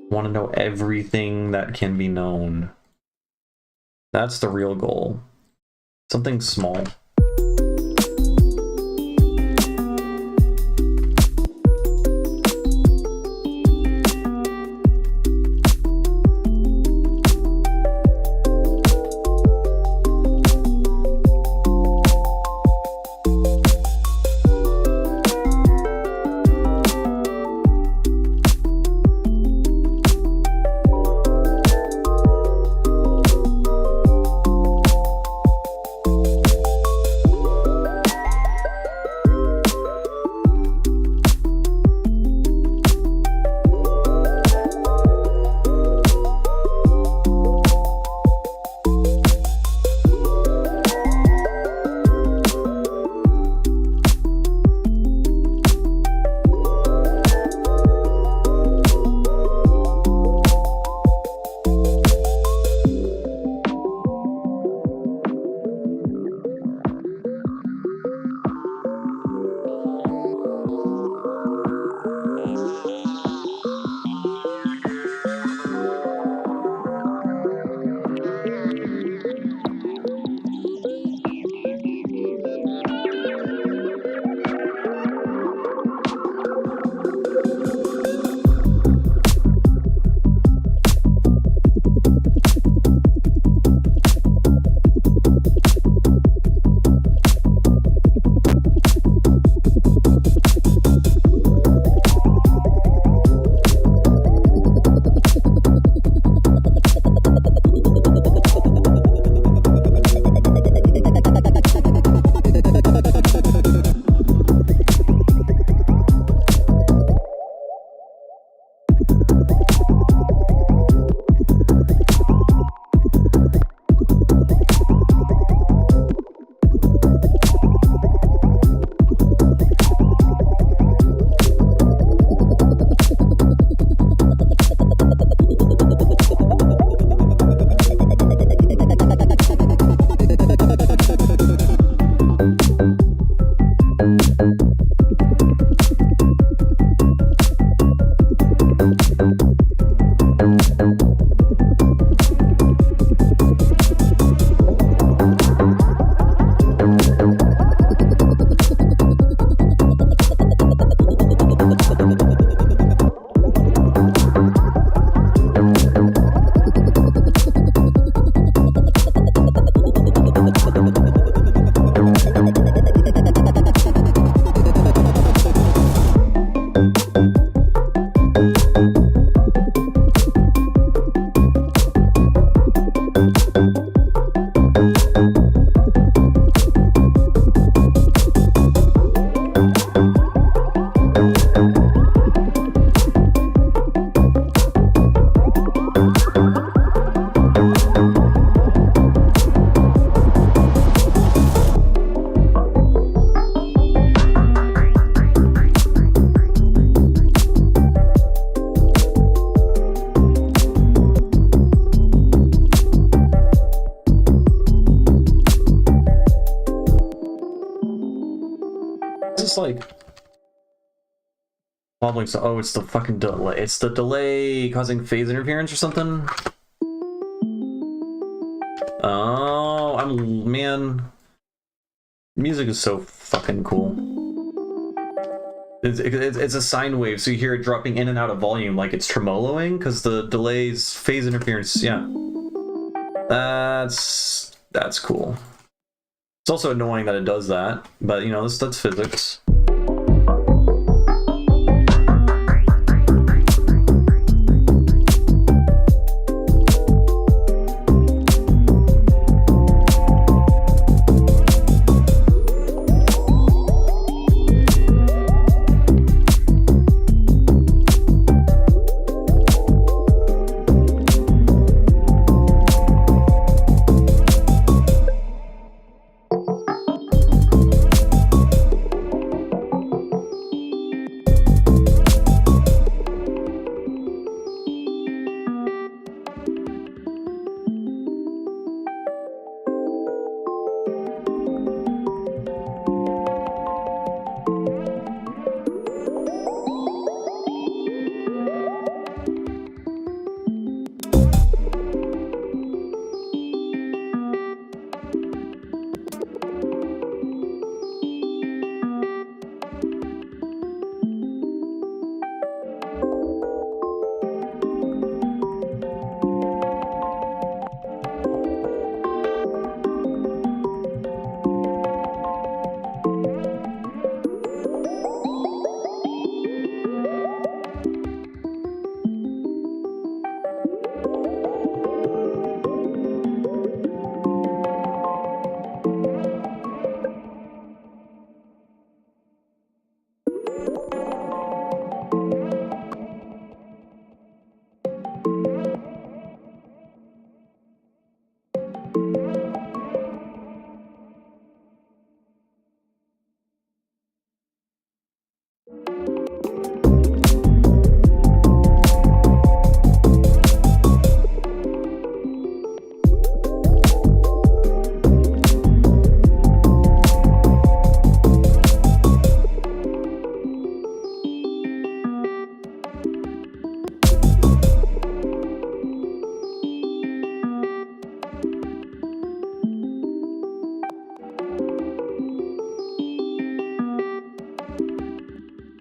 [SPEAKER 1] I want to know everything that can be known. That's the real goal. Something small. Like Wobbling, so oh, it's the fucking delay. It's the delay causing phase interference or something. Oh, man. Music is so fucking cool. It's a sine wave, so you hear it dropping in and out of volume like it's tremoloing, because the delay's phase interference, yeah. That's cool. It's also annoying that it does that, but you know, that's physics.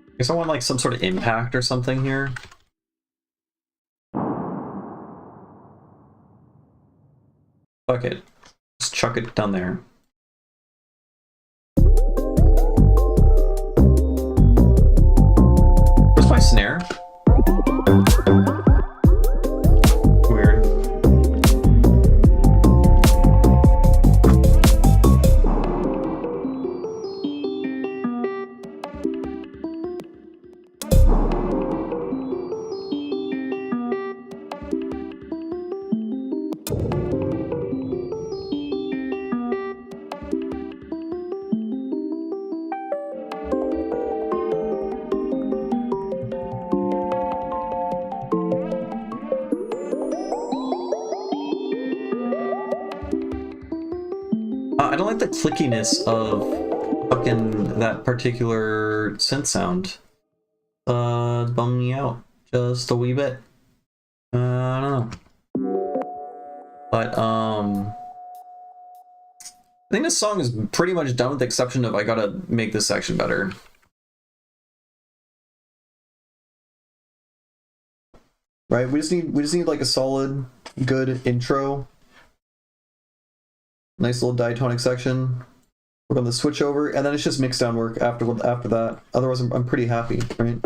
[SPEAKER 1] I guess I want like some sort of impact or something here. Fuck it. Just chuck it down there. Where's my snare? Weird. I don't like the clickiness of fucking that particular synth sound. Bum me out just a wee bit. I don't know. But I think this song is pretty much done with the exception of I gotta make this section better. Right? We just need like a solid, good intro. Nice little diatonic section. Work on the switch over, and then it's just mix down work after that. Otherwise, I'm pretty happy, right?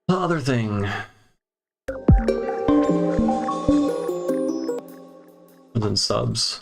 [SPEAKER 1] the other thing? And then subs.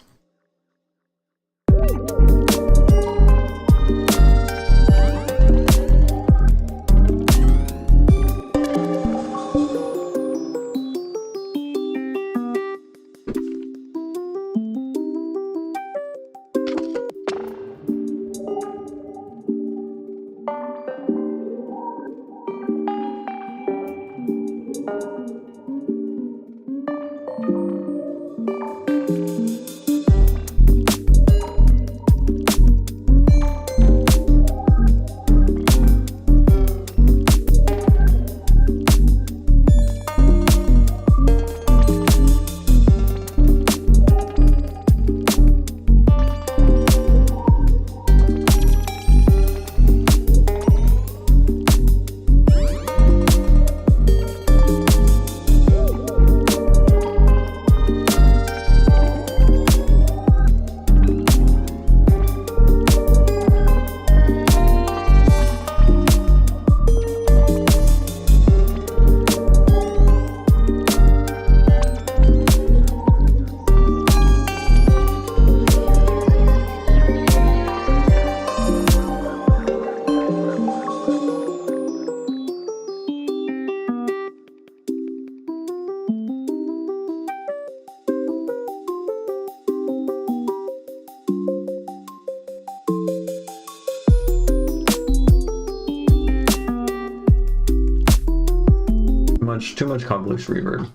[SPEAKER 1] Too much convolution reverb.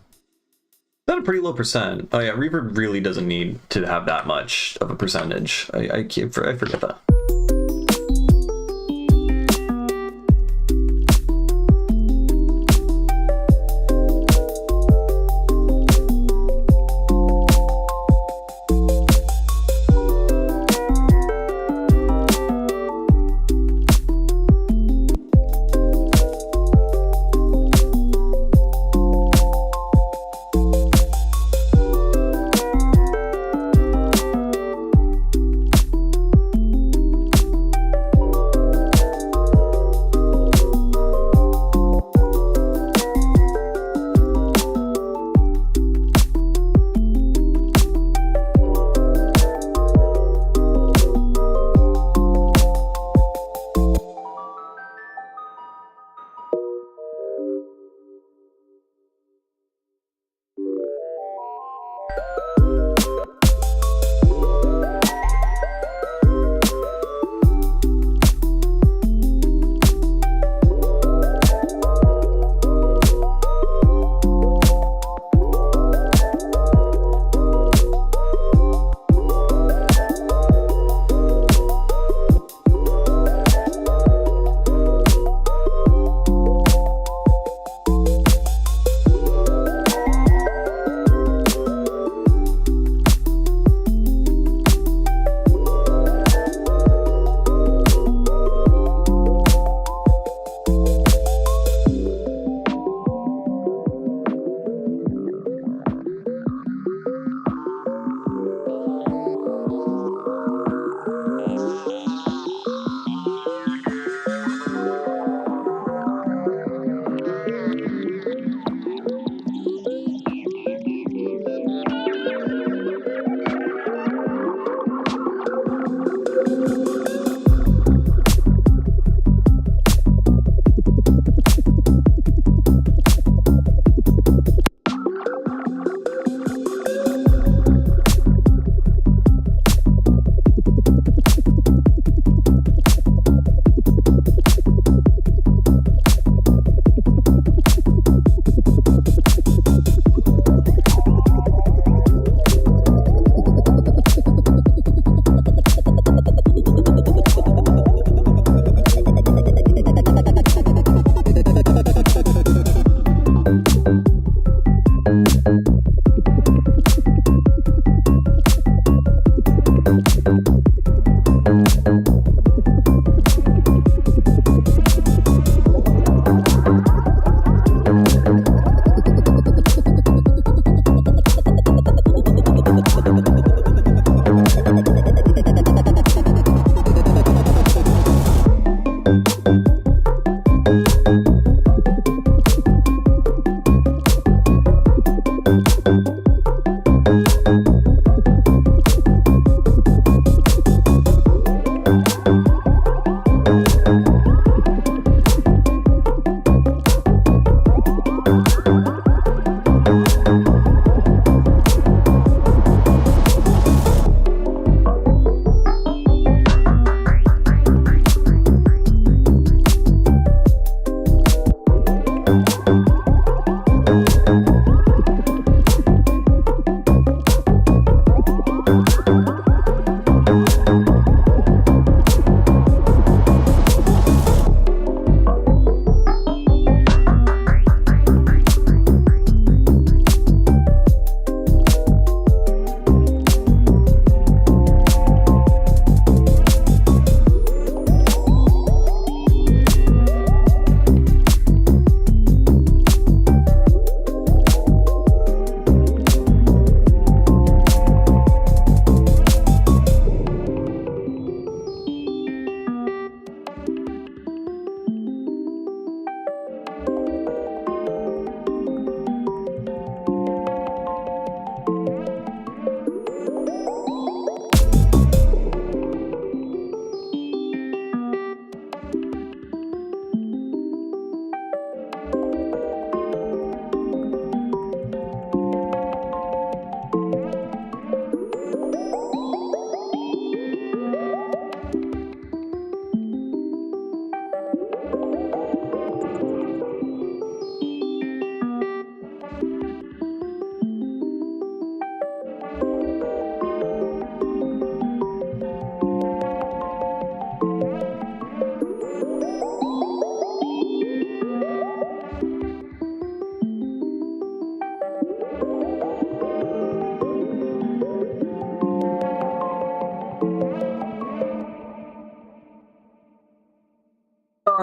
[SPEAKER 1] That's a pretty low percent. Oh yeah, reverb really doesn't need to have that much of a percentage. I forget that.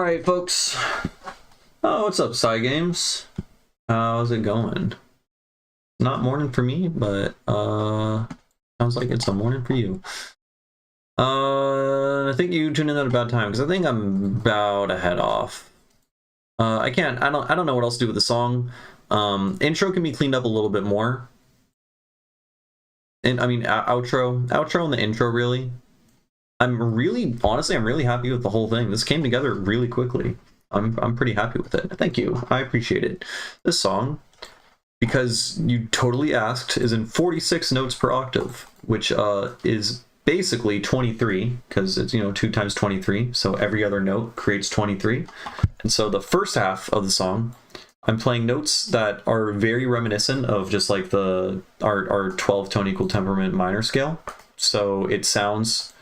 [SPEAKER 1] Alright, folks. Oh, what's up, Psy Games? How's it going? Not morning for me, but sounds like it's a morning for you. I think you tuned in at a bad time because I think I'm about to head off. I don't know what else to do with the song. Intro can be cleaned up a little bit more. And I mean outro and the intro really. Honestly, I'm really happy with the whole thing. This came together really quickly. I'm pretty happy with it. Thank you. I appreciate it. This song, because you totally asked, is in 46 notes per octave, which is basically 23, because it's, 2 times 23, so every other note creates 23. And so the first half of the song, I'm playing notes that are very reminiscent of just like our 12 tone equal temperament minor scale. So it sounds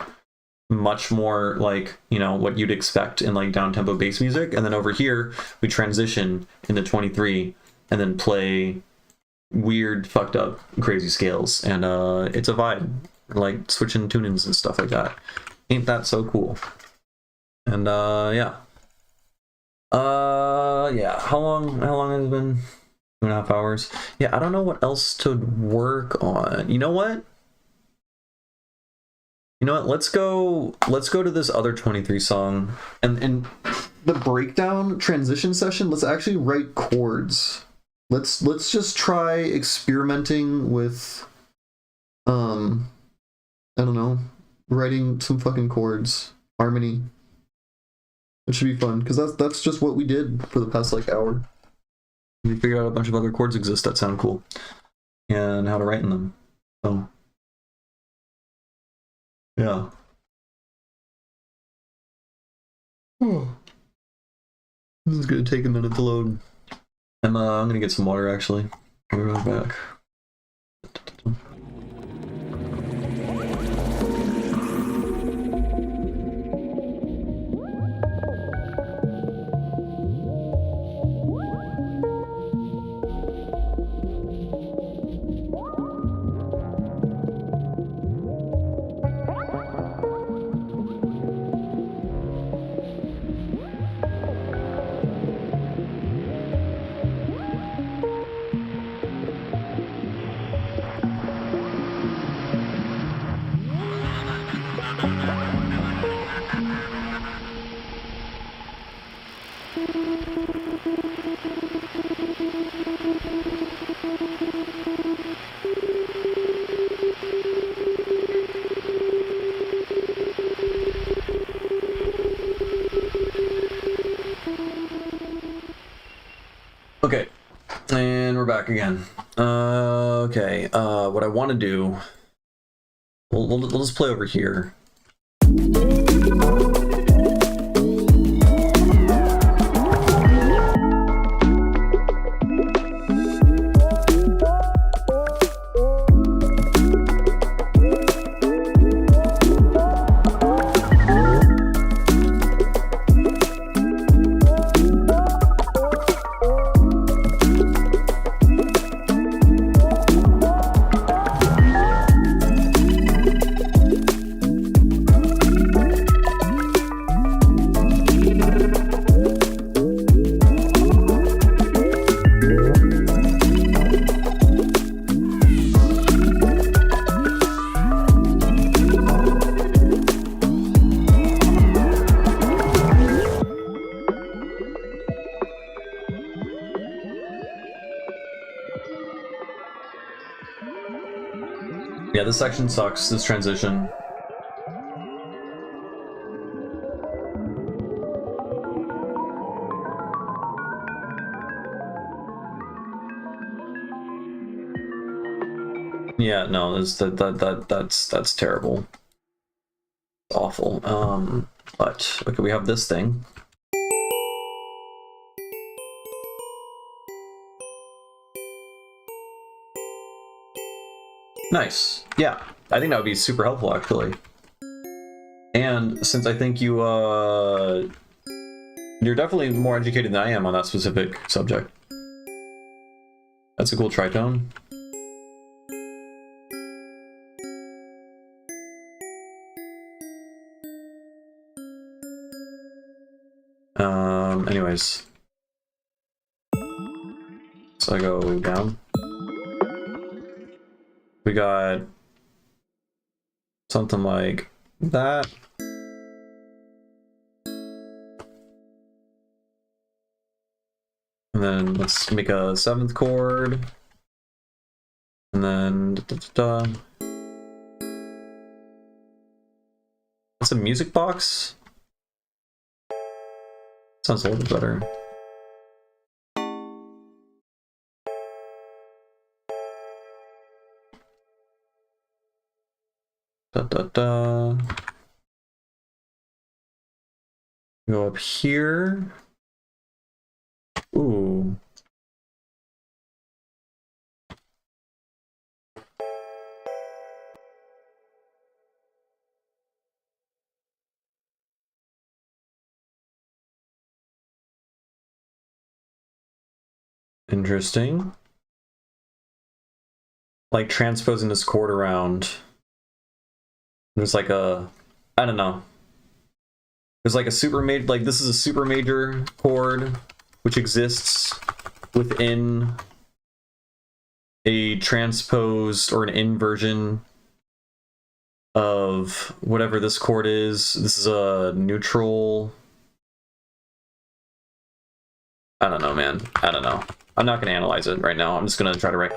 [SPEAKER 1] much more like, what you'd expect in like down tempo bass music. And then over here, we transition into 23 and then play weird, fucked up, crazy scales. And it's a vibe, like switching tunings and stuff like that. Ain't that so cool? And yeah. Yeah, how long has it been? 2.5 hours. Yeah, I don't know what else to work on. You know what? Let's go to this other 23 song, and the breakdown transition session, let's actually write chords. Let's just try experimenting with I don't know, writing some fucking chords, harmony. It should be fun, because that's just what we did for the past like hour. We figured out a bunch of other chords exist that sound cool and how to write in them. So yeah. Oh. This is gonna take a minute to load. I'm gonna get some water actually. I'll be right back. Okay, and we're back again. Okay, what I want to do, we'll just play over here. Yeah, this section sucks, this transition. Yeah, no, that's terrible. It's awful. But okay, we have this thing. Nice. Yeah, I think that would be super helpful actually. And since I think you're definitely more educated than I am on that specific subject. That's a cool tritone. anyways. So I go down. We got something like that. And then let's make a 7th chord. And then that's a music box. Sounds a little bit better. Go up here. Ooh. Interesting. Like transposing this chord around. There's like a, I don't know. There's like a super major, like this is a super major chord which exists within a transposed or an inversion of whatever this chord is. This is a neutral. I don't know, man. I don't know. I'm not going to analyze it right now. I'm just going to try to write.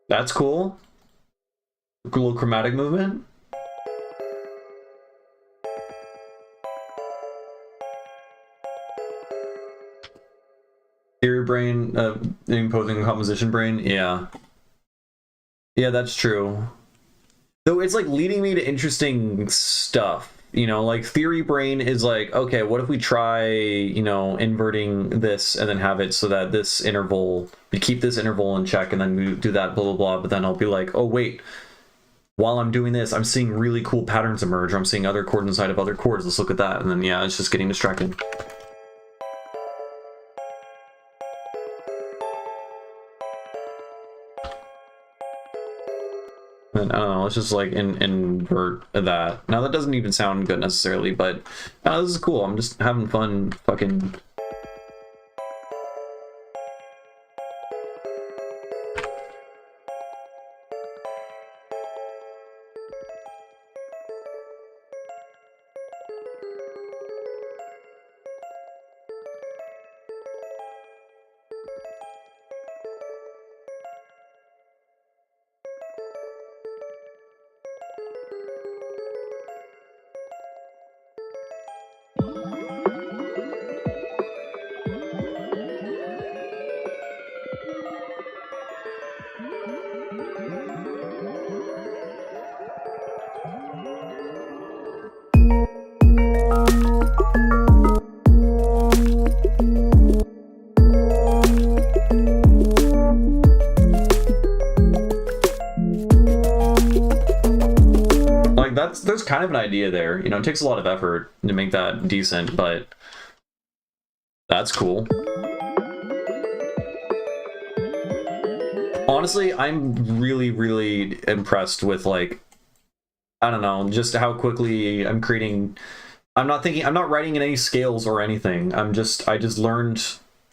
[SPEAKER 1] That's cool. A little chromatic movement. Theory brain, imposing composition brain. Yeah. Yeah, that's true. Though it's like leading me to interesting stuff. You know, like theory brain is like, okay, what if we try, you know, inverting this and then have it so that this interval, we keep this interval in check and then we do that, blah, blah, blah. But then I'll be like, oh, wait, while I'm doing this, I'm seeing really cool patterns emerge. Or I'm seeing other chords inside of other chords. Let's look at that. And then, yeah, it's just getting distracted. And I don't know, let's just like invert that. Now that doesn't even sound good necessarily, but this is cool. I'm just having fun fucking... There's kind of an idea there. You know, it takes a lot of effort to make that decent, but that's cool. Honestly, I'm really, really impressed with, like, I don't know, just how quickly I'm creating. I'm not writing in any scales or anything. I just learned.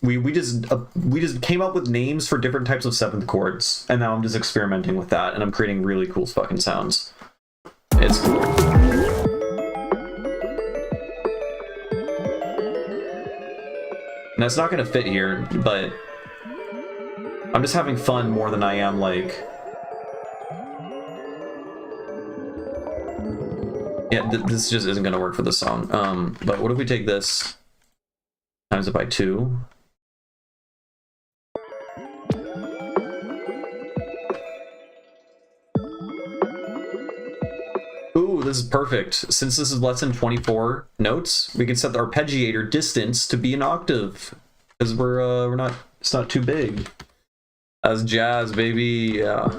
[SPEAKER 1] We just came up with names for different types of 7th chords, and now I'm just experimenting with that, and I'm creating really cool fucking sounds. It's cool. Now it's not gonna fit here, but I'm just having fun more than I am like Yeah, this just isn't gonna work for this song. But what if we take this, times it by 2? Ooh, this is perfect. Since this is less than 24 notes, we can set the arpeggiator distance to be an octave, because we're not, it's not too big. That's jazz, baby. Yeah.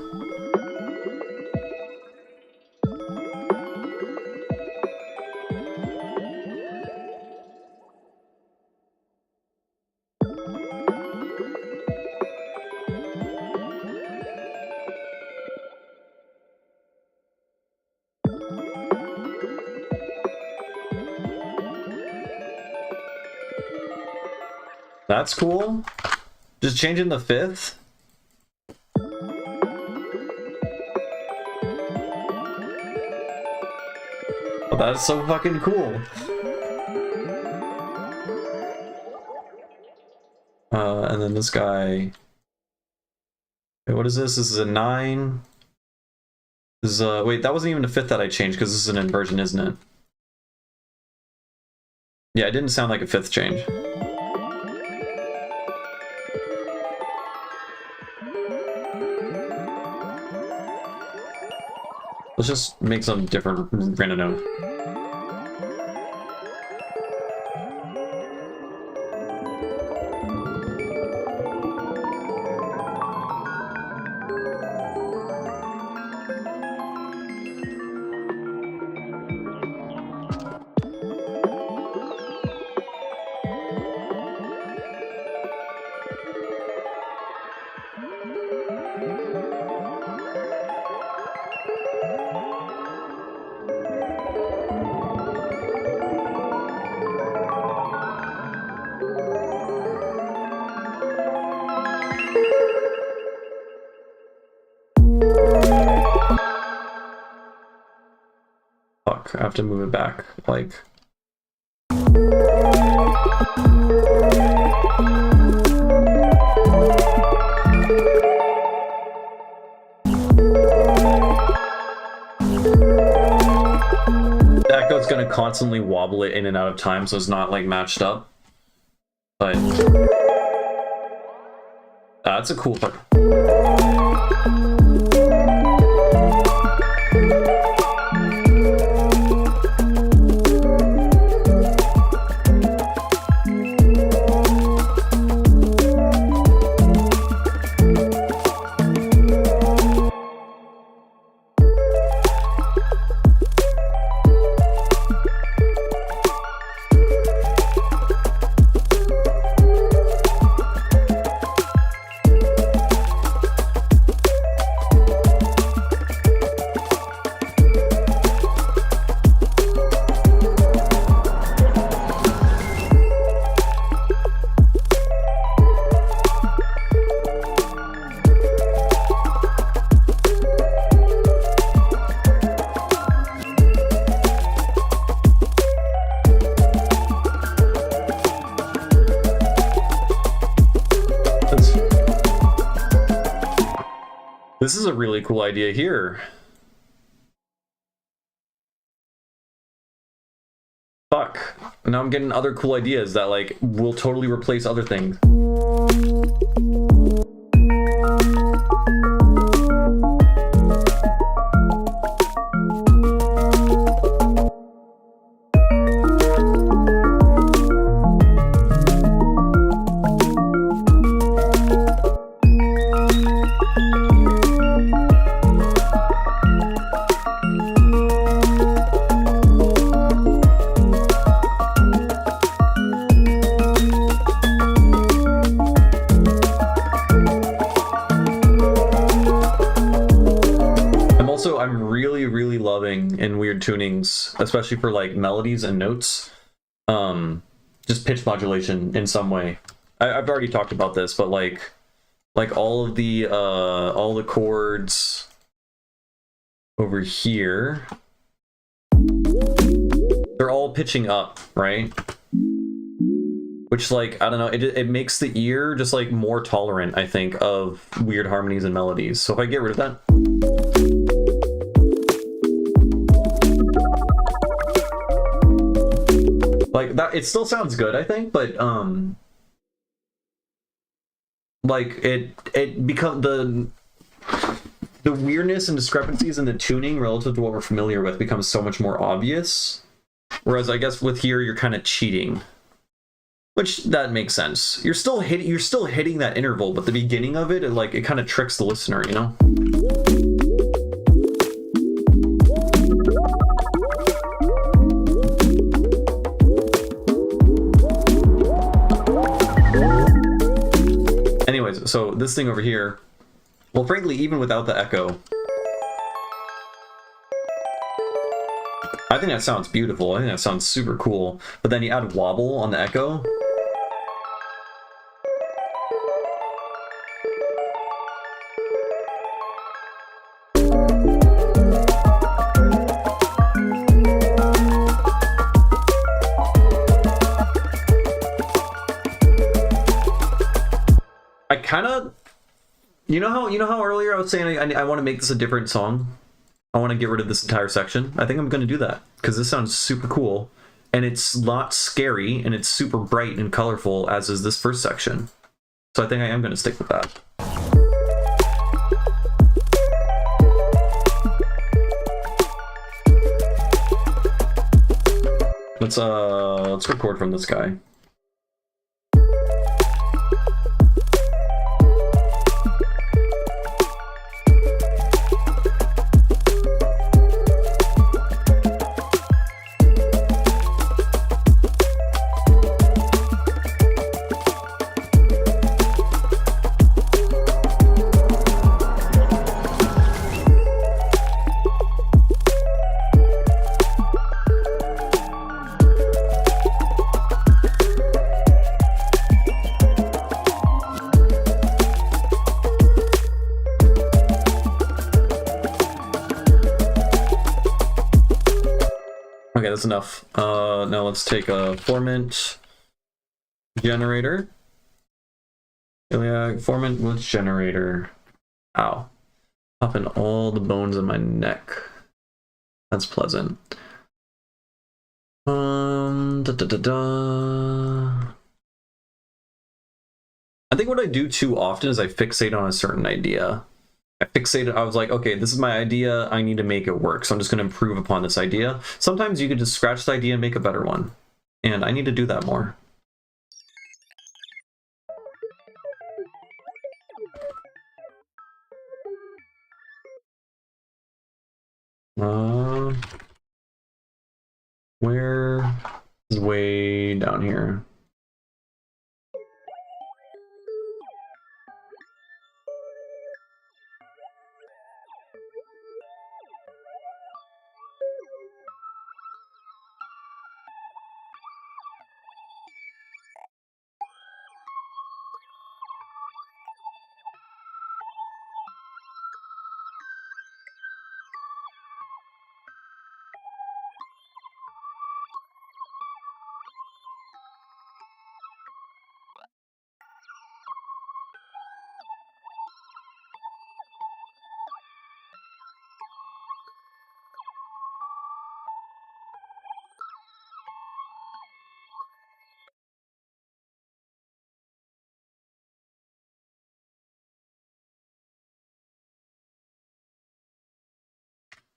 [SPEAKER 1] That's cool. Just changing the 5th. Oh, that's so fucking cool. And then this guy. Wait, what is this? This is a 9. This is wait, that wasn't even a 5th that I changed because this is an inversion, isn't it? Yeah, it didn't sound like a 5th change. Let's just make some different random note. Fuck, I have to move it back, like... That echo's gonna constantly wobble it in and out of time, so it's not, like, matched up. But... that's a cool part. This is a really cool idea here. Fuck. Now I'm getting other cool ideas that, like, will totally replace other things. I'm really loving in weird tunings, especially for like melodies and notes, just pitch modulation in some way. I've already talked about this, but like all the chords over here, they're all pitching up, right? Which, like, I don't know, it makes the ear just like more tolerant, I think, of weird harmonies and melodies. So if I get rid of that, Like that, it still sounds good, I think, but like it become the weirdness and discrepancies in the tuning relative to what we're familiar with becomes so much more obvious. Whereas I guess with here you're kind of cheating, which that makes sense. You're still hitting that interval, but the beginning of it, it kind of tricks the listener, you know. Anyways, so this thing over here, well, frankly, even without the echo, I think that sounds beautiful. I think that sounds super cool. But then you add wobble on the echo. I kind of, you know how earlier I was saying I want to make this a different song. I want to get rid of this entire section. I think I'm going to do that because this sounds super cool and it's not scary and it's super bright and colorful as is this first section. So I think I am going to stick with that. Let's record from this guy. Okay, that's enough. Now let's take a formant generator. Iliac formant with generator. Ow. Popping all the bones in my neck. That's pleasant. I think what I do too often is I fixate on a certain idea. I was like, okay, this is my idea, I need to make it work, so I'm just going to improve upon this idea. Sometimes you can just scratch the idea and make a better one, and I need to do that more. Where is way down here?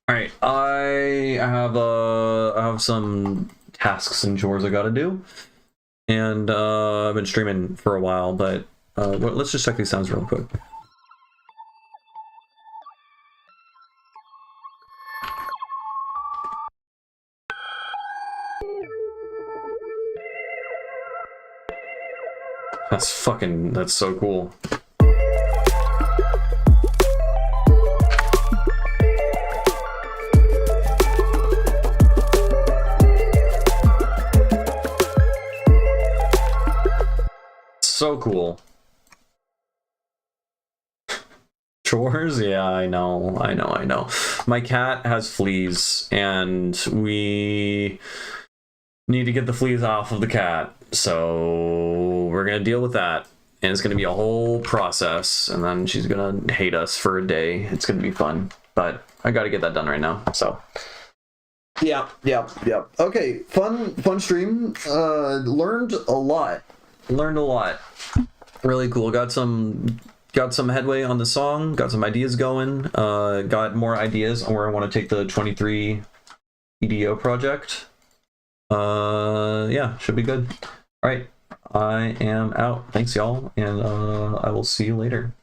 [SPEAKER 1] All right, I have some tasks and chores I gotta do, and I've been streaming for a while, but let's just check these sounds real quick. That's so cool. So cool. Chores? Yeah, I know. My cat has fleas, and we need to get the fleas off of the cat. So we're gonna deal with that, and it's gonna be a whole process, and then she's gonna hate us for a day. It's gonna be fun, but I gotta get that done right now. So Yeah, yeah, yeah. Okay, fun stream. Learned a lot. Learned a lot. Really cool. Got some headway on the song. Got some ideas going. Got more ideas on where I want to take the 23 EDO project. Yeah, should be good. All right, I am out. Thanks, y'all, and I will see you later.